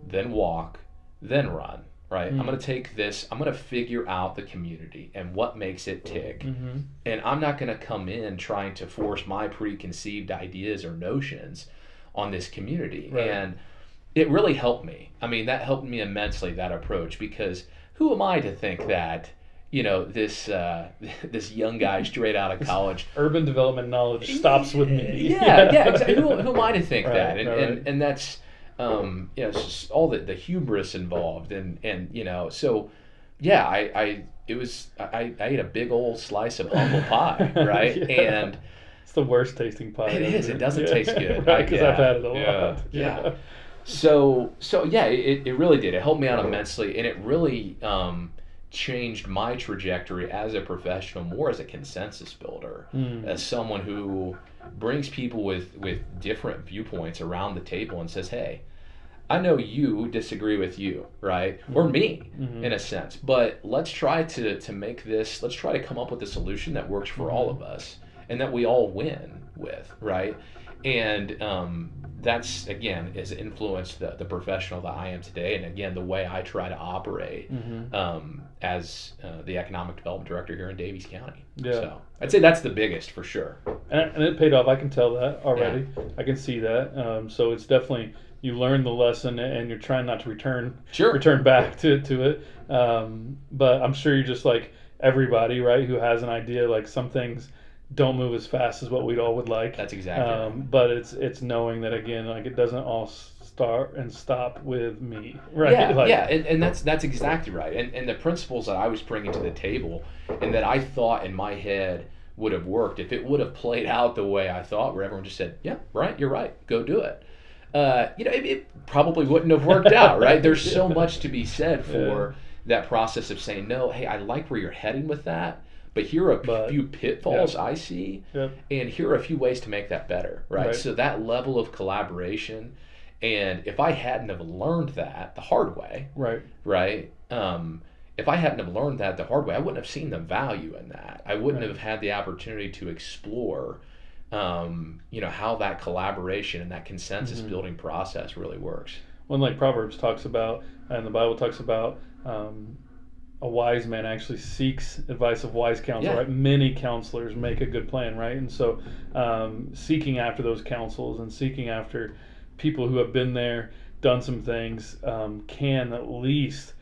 then walk, then run. Right. I'm going to take this. I'm going to figure out the community and what makes it tick. And I'm not going to come in trying to force my preconceived ideas or notions on this community. Right. And it really helped me. I mean, that helped me immensely, that approach, because who am I to think that, this young guy straight out of college, urban development knowledge stops with me. Yeah, exactly. Who am I to think that? And that's, it's just all the hubris involved, and so yeah, I ate a big old slice of humble pie, right? And it's the worst tasting pie. It is. It doesn't taste good, right? Because I've had it a lot. Yeah. So yeah, it really did. It helped me out immensely, and it really changed my trajectory as a professional, more as a consensus builder, as someone who brings people with different viewpoints around the table and says, hey, I know you disagree with you, right? Or me, in a sense, but let's try to make this, let's try to come up with a solution that works for all of us and that we all win with, right? And that's, again, has influenced the professional that I am today, and again, the way I try to operate as the economic development director here in Daviess County. Yeah. So I'd say that's the biggest, for sure. And it paid off. I can tell that already. Yeah. I can see that. So it's definitely, you learn the lesson, and you're trying not to return back to it. But I'm sure you're just like everybody, right, who has an idea. Like, some things don't move as fast as what we'd all would like. That's exactly right. But it's knowing that, again, like, it doesn't all start and stop with me, right? Yeah, and that's exactly right. And the principles that I was bringing to the table, and that I thought in my head would have worked if it would have played out the way I thought, where everyone just said, yeah, Bryant, you're right, go do it. It probably wouldn't have worked out, right? There's so much to be said for that process of saying, no, hey, I like where you're heading with that, but here are a few pitfalls I see, and here are a few ways to make that better, right? So that level of collaboration, and if I hadn't have learned that the hard way, right? If I hadn't have learned that the hard way, I wouldn't have seen the value in that. I wouldn't have had the opportunity to explore how that collaboration and that consensus building process really works. When, like, Proverbs talks about, and the Bible talks about, a wise man actually seeks advice of wise counsel, right? Many counselors make a good plan, right? And so seeking after those counsels and seeking after people who have been there, done some things, can at least,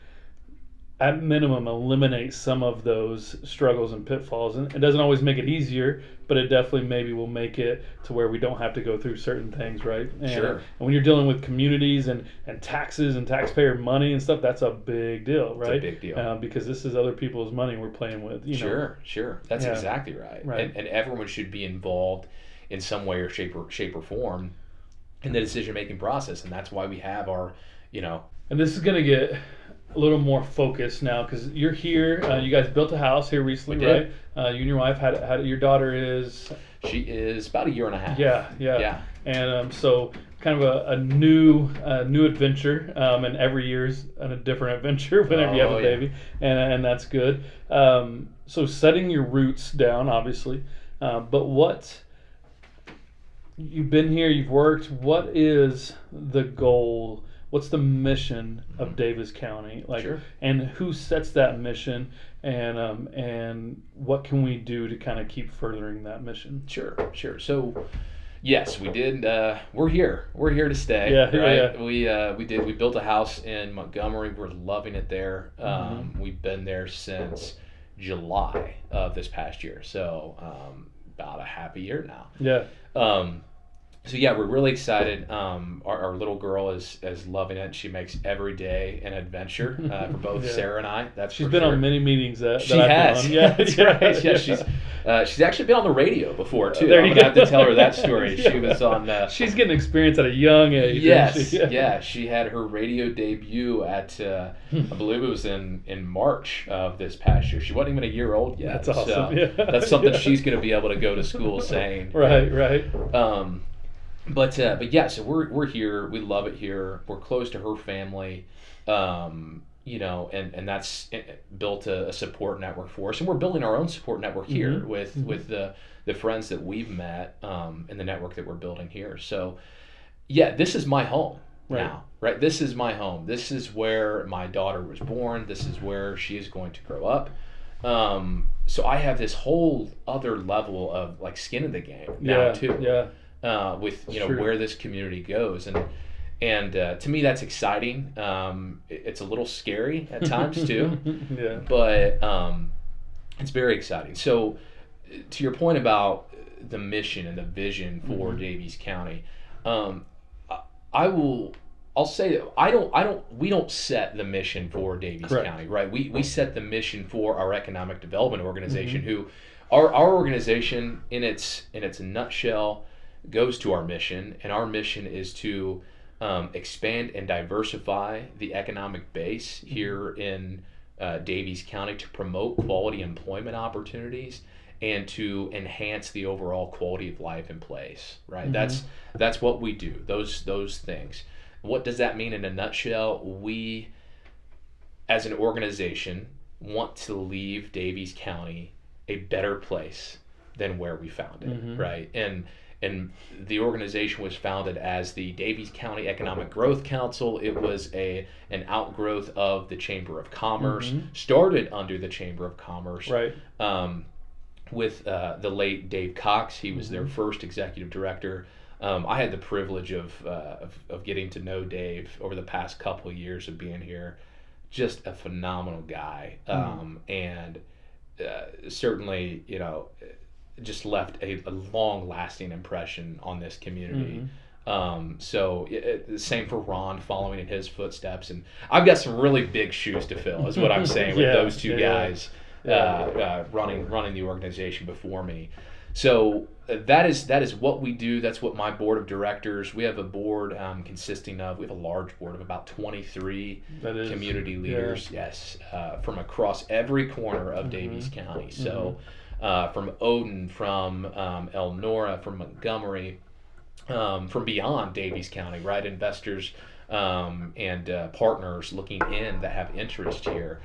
at minimum, eliminate some of those struggles and pitfalls. And it doesn't always make it easier, but it definitely maybe will make it to where we don't have to go through certain things, right? And when you're dealing with communities and taxes and taxpayer money and stuff, that's a big deal, right? It's a big deal. Because this is other people's money we're playing with. Sure. That's exactly right. And everyone should be involved in some way or shape or form in the decision-making process. And that's why we have our, And this is going to get a little more focused now, because you're here. You guys built a house here recently, right? You and your wife had your daughter is. She is about a year and a half. Yeah. And so kind of a new adventure, and every year's a different adventure whenever you have a baby, and that's good. So setting your roots down, obviously, but what. You've been here, you've worked. What is the goal? What's the mission of Daviess County? And who sets that mission? And what can we do to kind of keep furthering that mission? Sure. So, yes, we did. We're here. We're here to stay. Right? We built a house in Montgomery. We're loving it there. We've been there since July of this past year. So about a half a year now. So yeah, we're really excited. Our little girl is loving it. She makes every day an adventure for both Sarah and I. She's been on many meetings that she I've has. Been on. Yeah, that's right. Yeah, she's actually been on the radio before too. There I'm you gonna go. have to tell her that story. She was on. She's getting experience at a young age. Yes, yeah. She had her radio debut at I believe it was in March of this past year. She wasn't even a year old yet. That's awesome. So that's something she's going to be able to go to school saying. Right. But yeah, so we're here. We love it here. We're close to her family, and that's built a support network for us. And we're building our own support network here with the friends that we've met and the network that we're building here. So yeah, this is my home now, right? This is my home. This is where my daughter was born. This is where she is going to grow up. So I have this whole other level of like skin in the game now too. Yeah. With where this community goes, and to me that's exciting. It's a little scary at times too, but it's very exciting. So to your point about the mission and the vision for Daviess County, I'll say that we don't set the mission for Daviess County, right? We set the mission for our economic development organization, who our organization in its nutshell goes to our mission, and our mission is to expand and diversify the economic base here in Daviess County to promote quality employment opportunities and to enhance the overall quality of life in place, right? That's what we do, those things. What does that mean in a nutshell? We, as an organization, want to leave Daviess County a better place than where we found it, right? And the organization was founded as the Daviess County Economic Growth Council. It was an outgrowth of the Chamber of Commerce, started under the Chamber of Commerce, right? With the late Dave Cox. He was their first executive director. I had the privilege of getting to know Dave over the past couple of years of being here. Just a phenomenal guy, and certainly, just left a long-lasting impression on this community. So the same for Ron, following in his footsteps, and I've got some really big shoes to fill, is what I'm saying with those two guys running the organization before me. So that is what we do. That's what my board of directors. We have a board consisting of. We have a large board of about 23 community leaders. Yes, from across every corner of Daviess County. So. From Odin, from Elnora, from Montgomery, from beyond Daviess County, right? Investors and partners looking in that have interest here.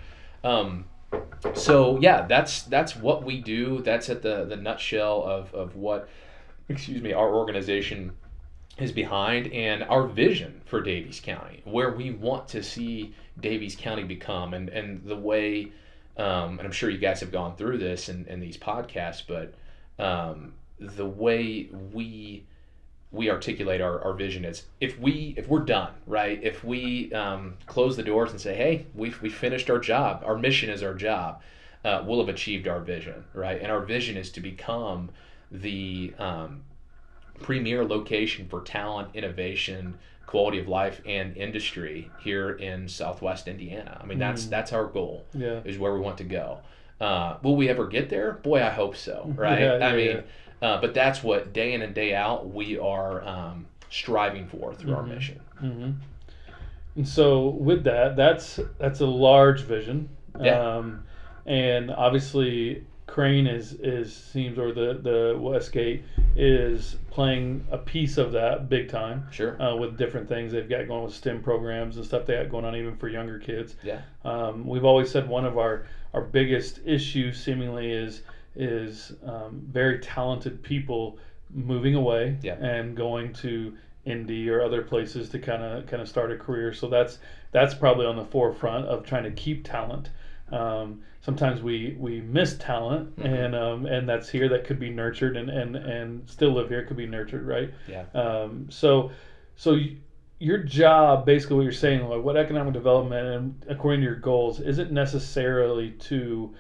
So yeah, that's what we do. That's at the nutshell of what, our organization is behind, and our vision for Daviess County, where we want to see Daviess County become, and the way. And I'm sure you guys have gone through this in these podcasts, but the way we articulate our vision is if we're done, right? If we close the doors and say, hey, we finished our job, our mission is our job, we'll have achieved our vision, right? And our vision is to become the premier location for talent, innovation, quality of life, and industry here in Southwest Indiana. I mean, that's our goal. Is where we want to go. Will we ever get there? Boy, I hope so. Right? But that's what day in and day out we are striving for through our mission. And so with that's a large vision. And obviously Crane seems, or the Westgate is playing a piece of that big time. Sure. With different things they've got going with STEM programs and stuff they got going on even for younger kids. Yeah. We've always said one of our biggest issues seemingly is very talented people moving away and going to Indy or other places to kind of start a career. So that's probably on the forefront of trying to keep talent. Sometimes we miss talent, and that's here that could be nurtured and still live here, could be nurtured, right? Yeah. So your job, basically what you're saying, like what economic development, and according to your goals, isn't necessarily to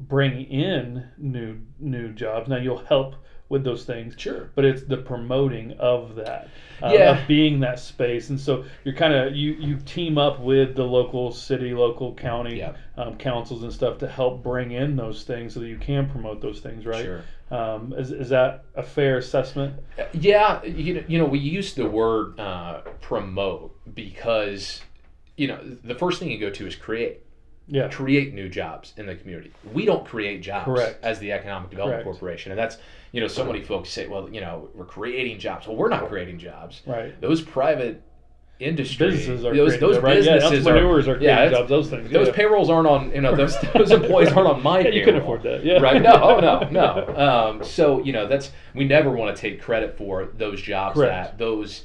bring in new jobs. Now you'll help with those things. Sure. But it's the promoting of that, Yeah. of being that space. And so you're kind of you team up with the local city, local county Yep. councils and stuff to help bring in those things so that you can promote those things, right? Sure. Is that a fair assessment? Yeah, we use the word promote because, the first thing you go to is create. Yeah. Create new jobs in the community. We don't create jobs Correct. as the Economic Development Correct. Corporation. And that's, so many folks say, well, we're creating jobs. Well, we're not creating jobs. Right. Those private industry Businesses are those creating, right? businesses entrepreneurs are creating jobs, those things. Those payrolls aren't on, those employees aren't on my payroll. You couldn't afford that. Yeah. Right. No. So, we never want to take credit for those jobs Correct. that those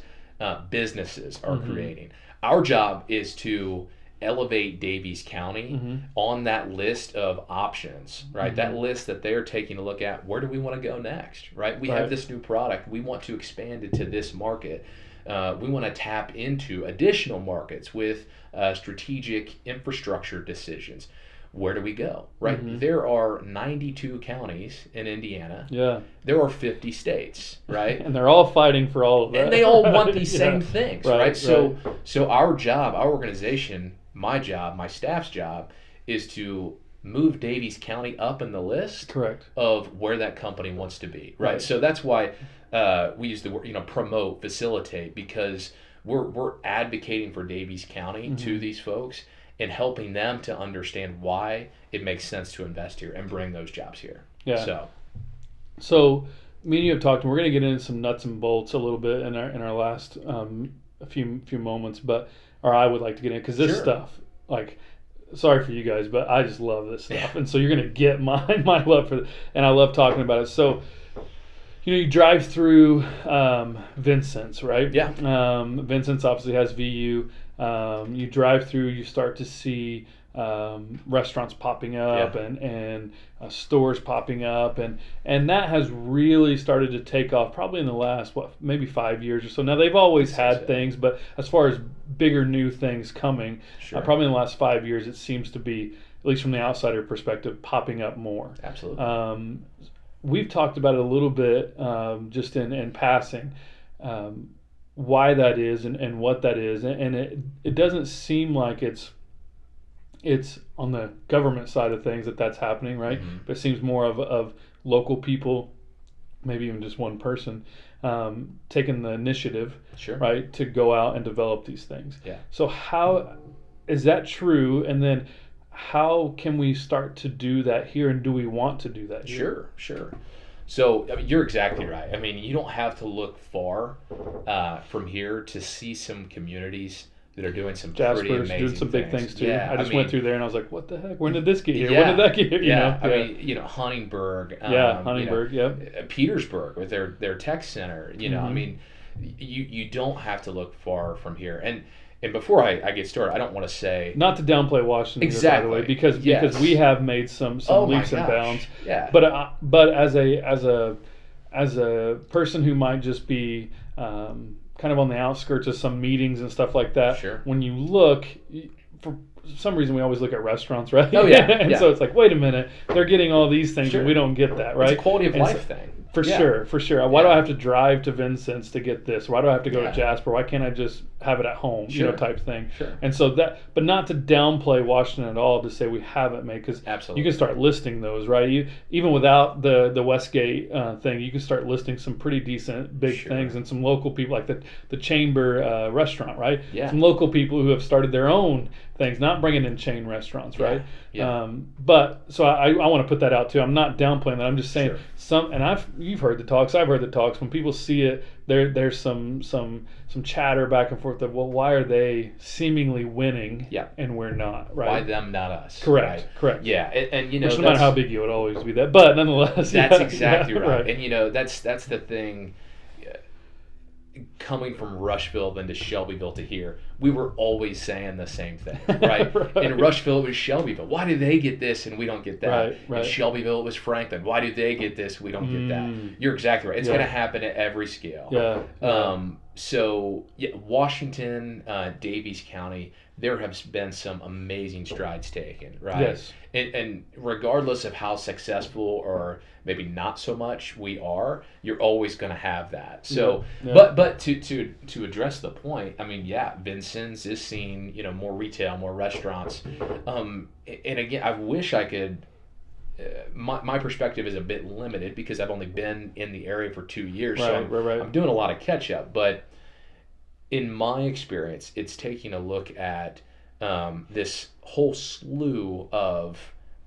businesses are creating. Our job is to elevate Daviess County on that list of options, right? That list that they're taking a look at. Where do we want to go next, right? We have this new product. We want to expand it to this market. We want to tap into additional markets with strategic infrastructure decisions. Where do we go, right? There are 92 counties in Indiana. Yeah. There are 50 states, right? And they're all fighting for all of that. And they all want these same things, right? So our job, our organization, my job, my staff's job, is to move Daviess County up in the list. Correct. Of where that company wants to be, right? So that's why we use the word, promote, facilitate, because we're advocating for Daviess County to these folks and helping them to understand why it makes sense to invest here and bring those jobs here. Yeah. So me and you have talked, and we're going to get into some nuts and bolts a little bit in our last a few moments, or I would like to get in because this stuff, like, sorry for you guys, but I just love this stuff, and so you're going to get my love for it, and I love talking about it. So, you drive through Vincent's, right? Yeah. Vincent's obviously has VU. You drive through, you start to see restaurants popping up and stores popping up, and that has really started to take off probably in the last maybe 5 years or so. Now they've always had things, but as far as bigger new things coming, probably in the last 5 years it seems to be, at least from the outsider perspective, popping up more. Absolutely. We've talked about it a little bit just in passing, why that is and what that is, and it doesn't seem like it's on the government side of things that's happening, right? But it seems more of local people, maybe even just one person, taking the initiative, right, to go out and develop these things. Yeah. So how is that true? And then how can we start to do that here, and do we want to do that here? Sure. So you're exactly right. I mean, you don't have to look far from here to see some communities that are doing some pretty amazing doing some big things too. Yeah, I just went through there and I was like, what the heck? When did this get here? Yeah, when did that get here? I mean, Huntingburg. Huntingburg, Petersburg with their tech center. I mean, you don't have to look far from here. And before I get started, I don't want to say, not to downplay Washington, exactly, by the way, because we have made some leaps and bounds. Yeah. But as a person who might just be kind of on the outskirts of some meetings and stuff like that, when you look, for some reason we always look at restaurants, right? Oh yeah. And so it's like, wait a minute, they're getting all these things and we don't get that, right? It's a quality of life thing. For sure. Why do I have to drive to Vincent's to get this? Why do I have to go to Jasper? Why can't I just have it at home? Type thing. And so but not to downplay Washington at all, to say we haven't made, because you can start listing those, right? Even without the Westgate thing, you can start listing some pretty decent big things, and some local people like the Chamber restaurant, right? Yeah. Some local people who have started their own things, not bringing in chain restaurants, right? Yeah. But so I want to put that out too. I'm not downplaying that. I'm just saying you've heard the talks. I've heard the talks. When people see it, there's some chatter back and forth of, well, why are they seemingly winning and we're not, right? Why them, not us? Correct. Yeah, and which no matter how big you would always be that, but nonetheless, that's exactly right. And that's the thing. Coming from Rushville then to Shelbyville to here, we were always saying the same thing, right? In Rushville it was Shelbyville. Why do they get this and we don't get that? Right. In Shelbyville it was Franklin. Why do they get this? We don't get that. You're exactly right. It's going to happen at every scale. Yeah. So yeah, Washington, Daviess County, there have been some amazing strides taken, right? Yes. And regardless of how successful or maybe not so much we are, you're always going to have that. So, but to address the point, I mean, yeah, Vincennes is seeing more retail, more restaurants, and again, I wish I could. My perspective is a bit limited because I've only been in the area for 2 years, so I'm doing a lot of catch up. But in my experience, it's taking a look at this whole slew of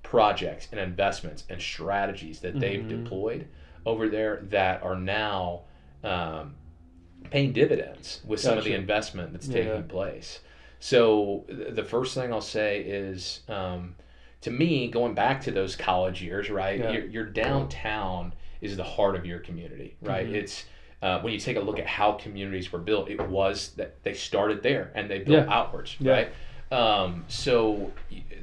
projects and investments and strategies that they've deployed over there that are now paying dividends with some of the investment that's taking place. So the first thing I'll say is, to me, going back to those college years, right? Your downtown is the heart of your community, right? It's when you take a look at how communities were built, it was that they started there and they built outwards, right? So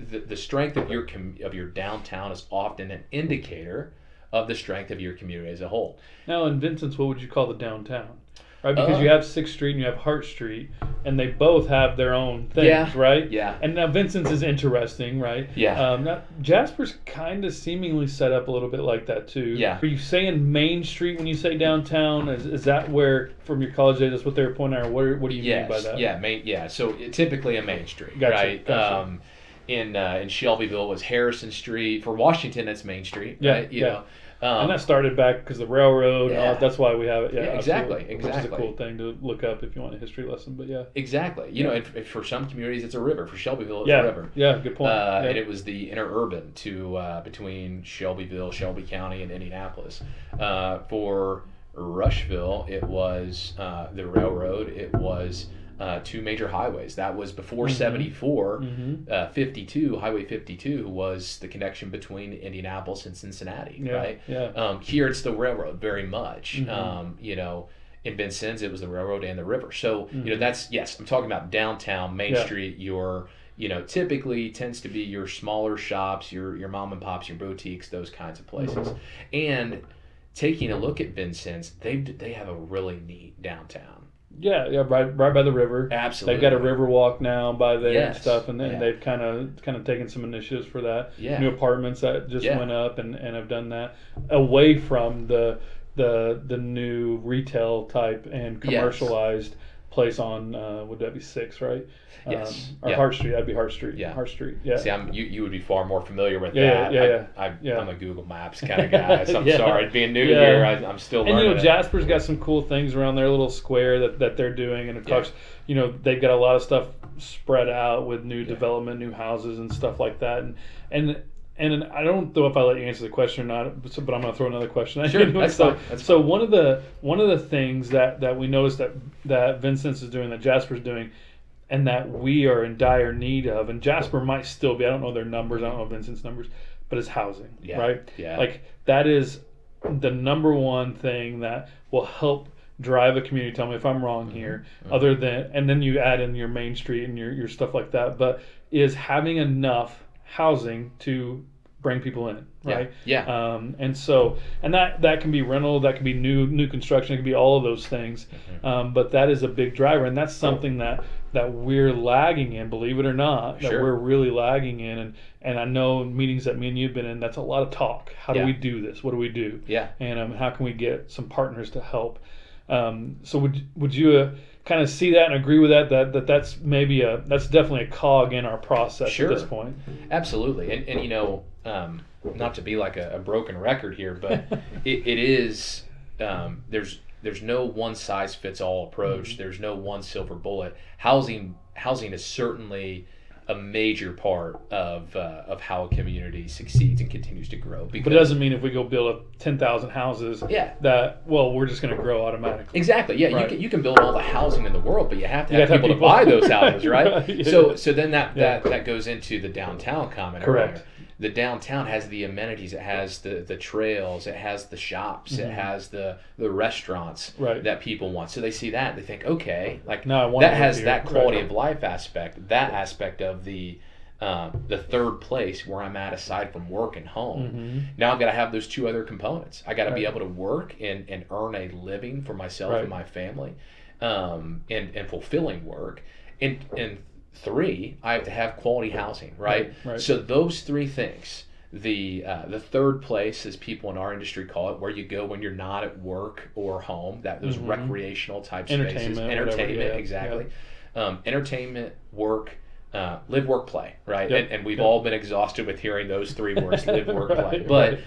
the strength of your downtown is often an indicator of the strength of your community as a whole. Now, in Vincennes, what would you call the downtown? Right, because you have 6th Street and you have Hart Street, and they both have their own things, right? Yeah. And now Vincennes is interesting, right? Yeah. Now Jasper's kind of seemingly set up a little bit like that too. Yeah. Are you saying Main Street when you say downtown? Is that where, from your college days, that's what they were pointing at? Or what do you mean by that? Yeah. So typically a Main Street, Gotcha. right? Gotcha. In Shelbyville was Harrison Street. For Washington, it's Main Street, right? You know. And that started back because the railroad. That's why we have it. Yeah, exactly. Which is a cool thing to look up if you want a history lesson. But exactly. And for some communities, it's a river. For Shelbyville, it's a river. Yeah, good point. And it was the interurban between Shelbyville, Shelby County, and Indianapolis. For Rushville, it was the railroad. It was 2 major highways. That was before 74. 52, Highway 52 was the connection between Indianapolis and Cincinnati, right? Yeah. Here it's the railroad very much. In Vincennes, it was the railroad and the river. So, that's, yes, I'm talking about downtown, Main Street, your, typically tends to be your smaller shops, your mom and pops, your boutiques, those kinds of places. And taking a look at Vincennes, they have a really neat downtown. Yeah, right by the river. Absolutely, they've got a river walk now by there and stuff, and they've kind of taken some initiatives for that. Yeah. New apartments that just went up and have done that away from the new retail type and commercialized place on would that be 6, right? Yes. Or Hart Street. That'd be Hart Street. Yeah. Hart Street. Yeah. See, you would be far more familiar with that. I'm a Google Maps kind of guy. So I'm sorry, being new here, I'm still learning. And Jasper's got some cool things around their little square that they're doing, and of course, they've got a lot of stuff spread out with new development, new houses and stuff like that, and I don't know if I let you answer the question or not, but I'm going to throw another question at you. Sure, that's fine. So one of the things that we noticed that Vincennes is doing, that Jasper's doing, and that we are in dire need of, and Jasper might still be, I don't know their numbers, I don't know Vincennes' numbers, but it's housing, right? Yeah. Like, that is the number one thing that will help drive a community. Tell me if I'm wrong here, other than, and then you add in your Main Street and your stuff like that, but is having enough housing to bring people in, right? Yeah. And that can be rental, that can be new construction, it can be all of those things. But that is a big driver, and that's something that we're lagging in, believe it or not, that we're really lagging in. And I know meetings that me and you've been in, that's a lot of talk. How do we do this? What do we do? Yeah. And how can we get some partners to help? So would you kind of see that and agree with that that's maybe that's definitely a cog in our process at this point? Absolutely. And not to be like a broken record here, but it is there's no one size fits all approach. There's no one silver bullet. Housing is certainly a major part of how a community succeeds and continues to grow. But it doesn't mean if we go build 10,000 houses that we're just going to grow automatically. Exactly. Yeah, right. You can build all the housing in the world, but you have to have people to buy those houses, right? So then that goes into the downtown comment. Correct. Earlier. The downtown has the amenities. It has the trails. It has the shops. It has the restaurants that people want. So they see that, they think, okay, like that has that quality of life aspect. That aspect of the third place where I'm at aside from work and home. Now I've got to have those 2 other components. I got to be able to work and earn a living for myself and my family. and fulfilling work. And three, I have to have quality housing, right? Right. So those three things. The third place, as people in our industry call it, where you go when you're not at work or home, that those recreational type spaces, entertainment, whatever, exactly. Entertainment, work, live, work, play, right? Yep. And we've all been exhausted with hearing those three words, live, work, play. But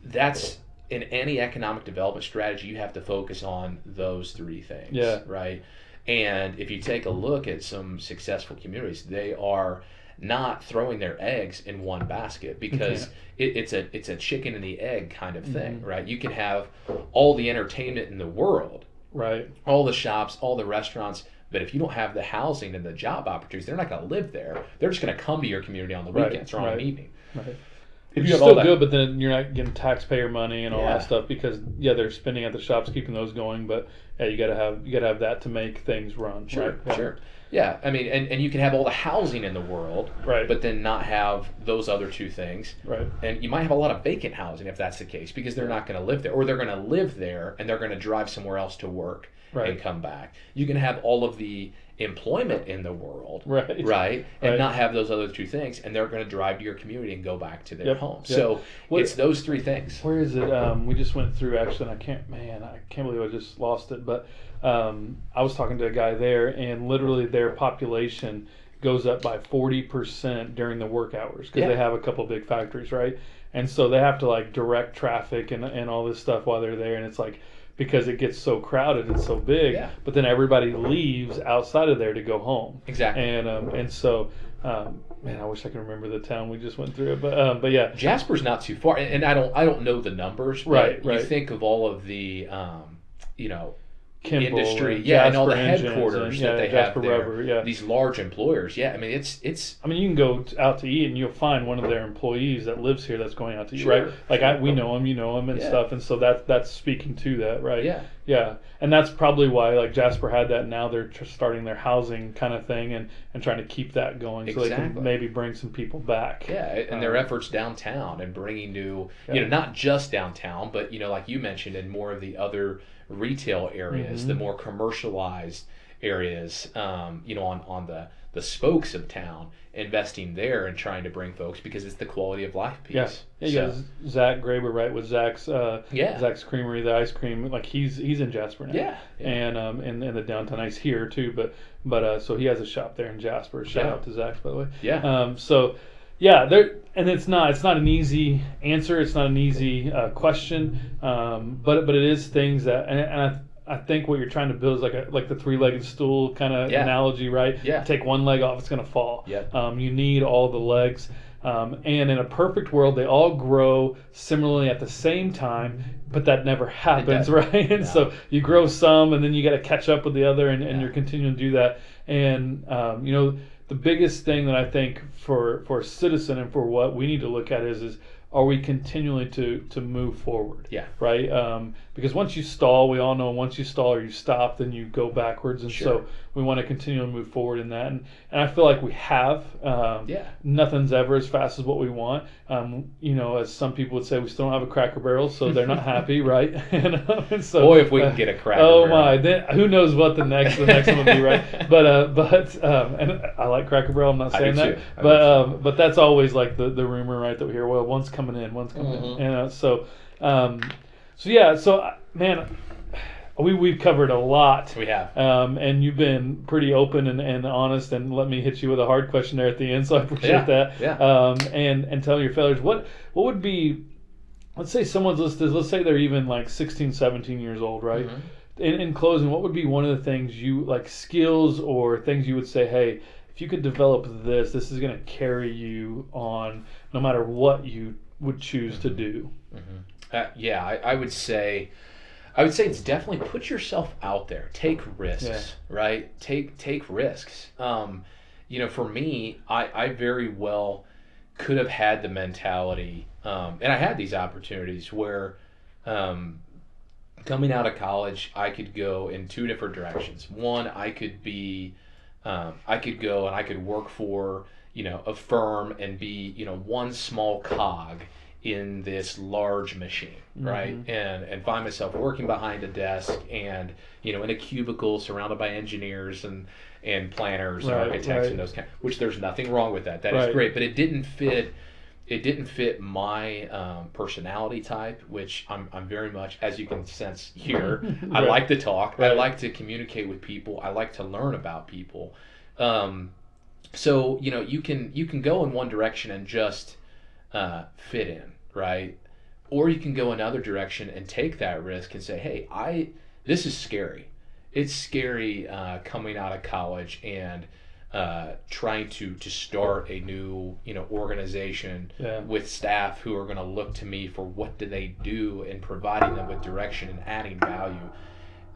that's in any economic development strategy, you have to focus on those three things, right? And if you take a look at some successful communities, they are not throwing their eggs in one basket, because it's a chicken and the egg kind of thing, right? You can have all the entertainment in the world, right? All the shops, all the restaurants, but if you don't have the housing and the job opportunities, they're not going to live there. They're just going to come to your community on the weekends or on an evening. Right. If you're still good, but then you're not getting taxpayer money and all that stuff, because they're spending at the shops, keeping those going. But you gotta have that to make things run. Sure, right? Sure. Yeah, I mean, and you can have all the housing in the world, right? But then not have those other two things, right? And you might have a lot of vacant housing if that's the case, because they're not going to live there, or they're going to live there and they're going to drive somewhere else to work and come back. You can have all of the employment in the world, right, and not have those other two things, and they're going to drive to your community and go back to their home. So it's those three things. Where is it? We just went through, actually, and I can't believe I just lost it, but I was talking to a guy there, and literally their population goes up by 40% during the work hours, because they have a couple big factories, right? And so they have to like direct traffic and all this stuff while they're there, and it's like, because it gets so crowded and so big, but then everybody leaves outside of there to go home. Exactly. And so, man, I wish I could remember the town we just went through it, but yeah, Jasper's not too far, and I don't know the numbers, but you think of all of the Kimball industry, and and all the headquarters that they Jasper have there. Rubber, these large employers. I mean, it's. I mean, you can go out to eat and you'll find one of their employees that lives here that's going out to eat, Sure, right? Like we know him, you know him, and stuff, and so that's speaking to that, right? Yeah, and that's probably why like Jasper had that. Now they're just starting their housing kind of thing and trying to keep that going, so they can maybe bring some people back. Yeah, and their efforts downtown and bringing new, not just downtown, but like you mentioned, in more of the other retail areas, the more commercialized areas, on the spokes of town, investing there and trying to bring folks, because it's the quality of life piece. You got Zach Graber, right, with Zach's Creamery, the ice cream, like he's in Jasper now. And the downtown ice here too, but so he has a shop there in Jasper. Shout out to Zach, by the way. There, and it's not an easy answer. It's not an easy question, but it is things that, and I think what you're trying to build is like the three-legged stool kind of analogy, right? Take one leg off, it's going to fall. You need all the legs, and in a perfect world, they all grow similarly at the same time, but that never happens, right? And so you grow some, and then you got to catch up with the other, and you're continuing to do that, and the biggest thing that I think for a citizen and for what we need to look at is are we continuing to move forward? Right? Because once you stall, we all know once you stall or you stop, then you go backwards. And so we want to continue to move forward in that. And I feel like we have. Nothing's ever as fast as what we want. As some people would say, we still don't have a Cracker Barrel, so they're not happy, right? And so, boy, if we can get a Cracker Barrel. Oh my! Then who knows what the next one will be, right? But and I like Cracker Barrel. I'm not saying that, but that's always like the rumor, right? That we hear. Well, one's coming in, and man, we've covered a lot. We have, and you've been pretty open and honest, and let me hit you with a hard question there at the end. So I appreciate that. And tell your failures what would be. Let's say someone's listed. Let's say they're even like 16, 17 years old, right? In closing, what would be one of the things you like, skills or things you would say, hey, if you could develop this is going to carry you on no matter what you would choose to do? I would say it's definitely put yourself out there. Take risks, right? Take risks. For me, I very well could have had the mentality, and I had these opportunities where coming out of college, I could go in two different directions. One, I could go and I could work for a firm and be one small cog in this large machine, right? And find myself working behind a desk and, in a cubicle surrounded by engineers and planners and architects and those which there's nothing wrong with that. That is great, but it didn't fit my personality type, which I'm very much, as you can sense here. I like to talk. I like to communicate with people. I like to learn about people. So you can go in one direction and just fit in, right? Or you can go another direction and take that risk and say, hey, this is scary. It's scary coming out of college and trying to start a new organization with staff who are going to look to me for what do they do and providing them with direction and adding value.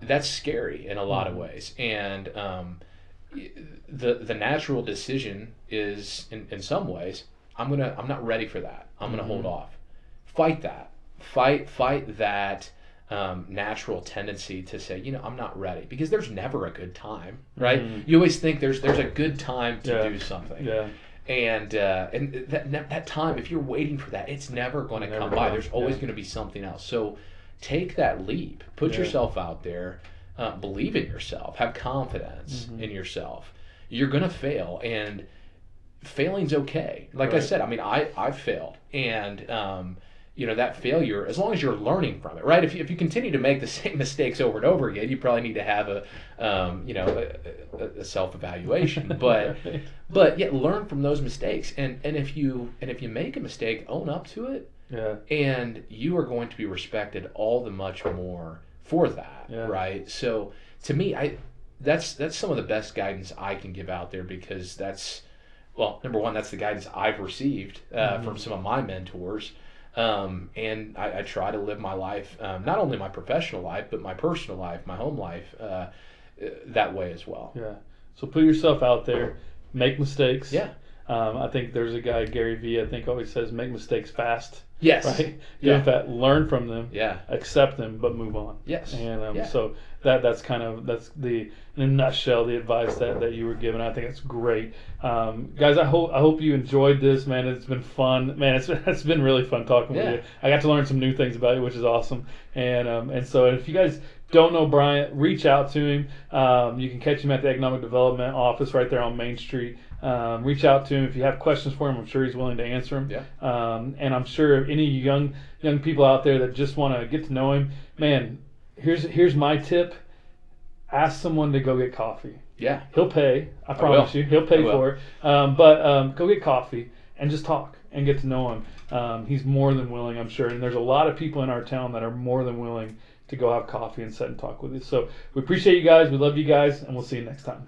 That's scary in a lot of ways, and the natural decision is in some ways I'm not ready for that. I'm gonna hold off. Fight that. Fight that natural tendency to say, I'm not ready, because there's never a good time, right? You always think there's a good time to do something. Yeah. And that time, if you're waiting for that, it's never going to come by. There's always going to be something else. So take that leap. Put yourself out there. Believe in yourself. Have confidence in yourself. You're going to fail, and failing's okay. Like I said, I mean, I've failed, and that failure, as long as you're learning from it, right? If you continue to make the same mistakes over and over again, you probably need to have a self-evaluation. But yet learn from those mistakes, and if you make a mistake, own up to it. Yeah. And you are going to be respected all the much more for that, right? So to me, that's some of the best guidance I can give out there, because well, number one, that's the guidance I've received from some of my mentors. And I try to live my life, not only my professional life, but my personal life, my home life, that way as well. Yeah. So put yourself out there, make mistakes. Yeah. I think there's a guy, Gary Vee, I think always says, make mistakes fast. Yes. Right? Yeah. That, learn from them. Yeah. Accept them, but move on. Yes. And so that's in a nutshell, the advice that you were given. I think it's great. Guys, I hope you enjoyed this, man. It's been fun. Man, it's been really fun talking with you. I got to learn some new things about you, which is awesome. And so if you guys don't know Bryant, reach out to him. You can catch him at the Economic Development Office right there on Main Street. Reach out to him if you have questions for him. I'm sure he's willing to answer them. Yeah. And I'm sure any young people out there that just want to get to know him, man, here's my tip. Ask someone to go get coffee. Yeah. He'll pay. I promise you. He'll pay for it. But go get coffee and just talk and get to know him. He's more than willing, I'm sure. And there's a lot of people in our town that are more than willing to go have coffee and sit and talk with you. So we appreciate you guys. We love you guys. And we'll see you next time.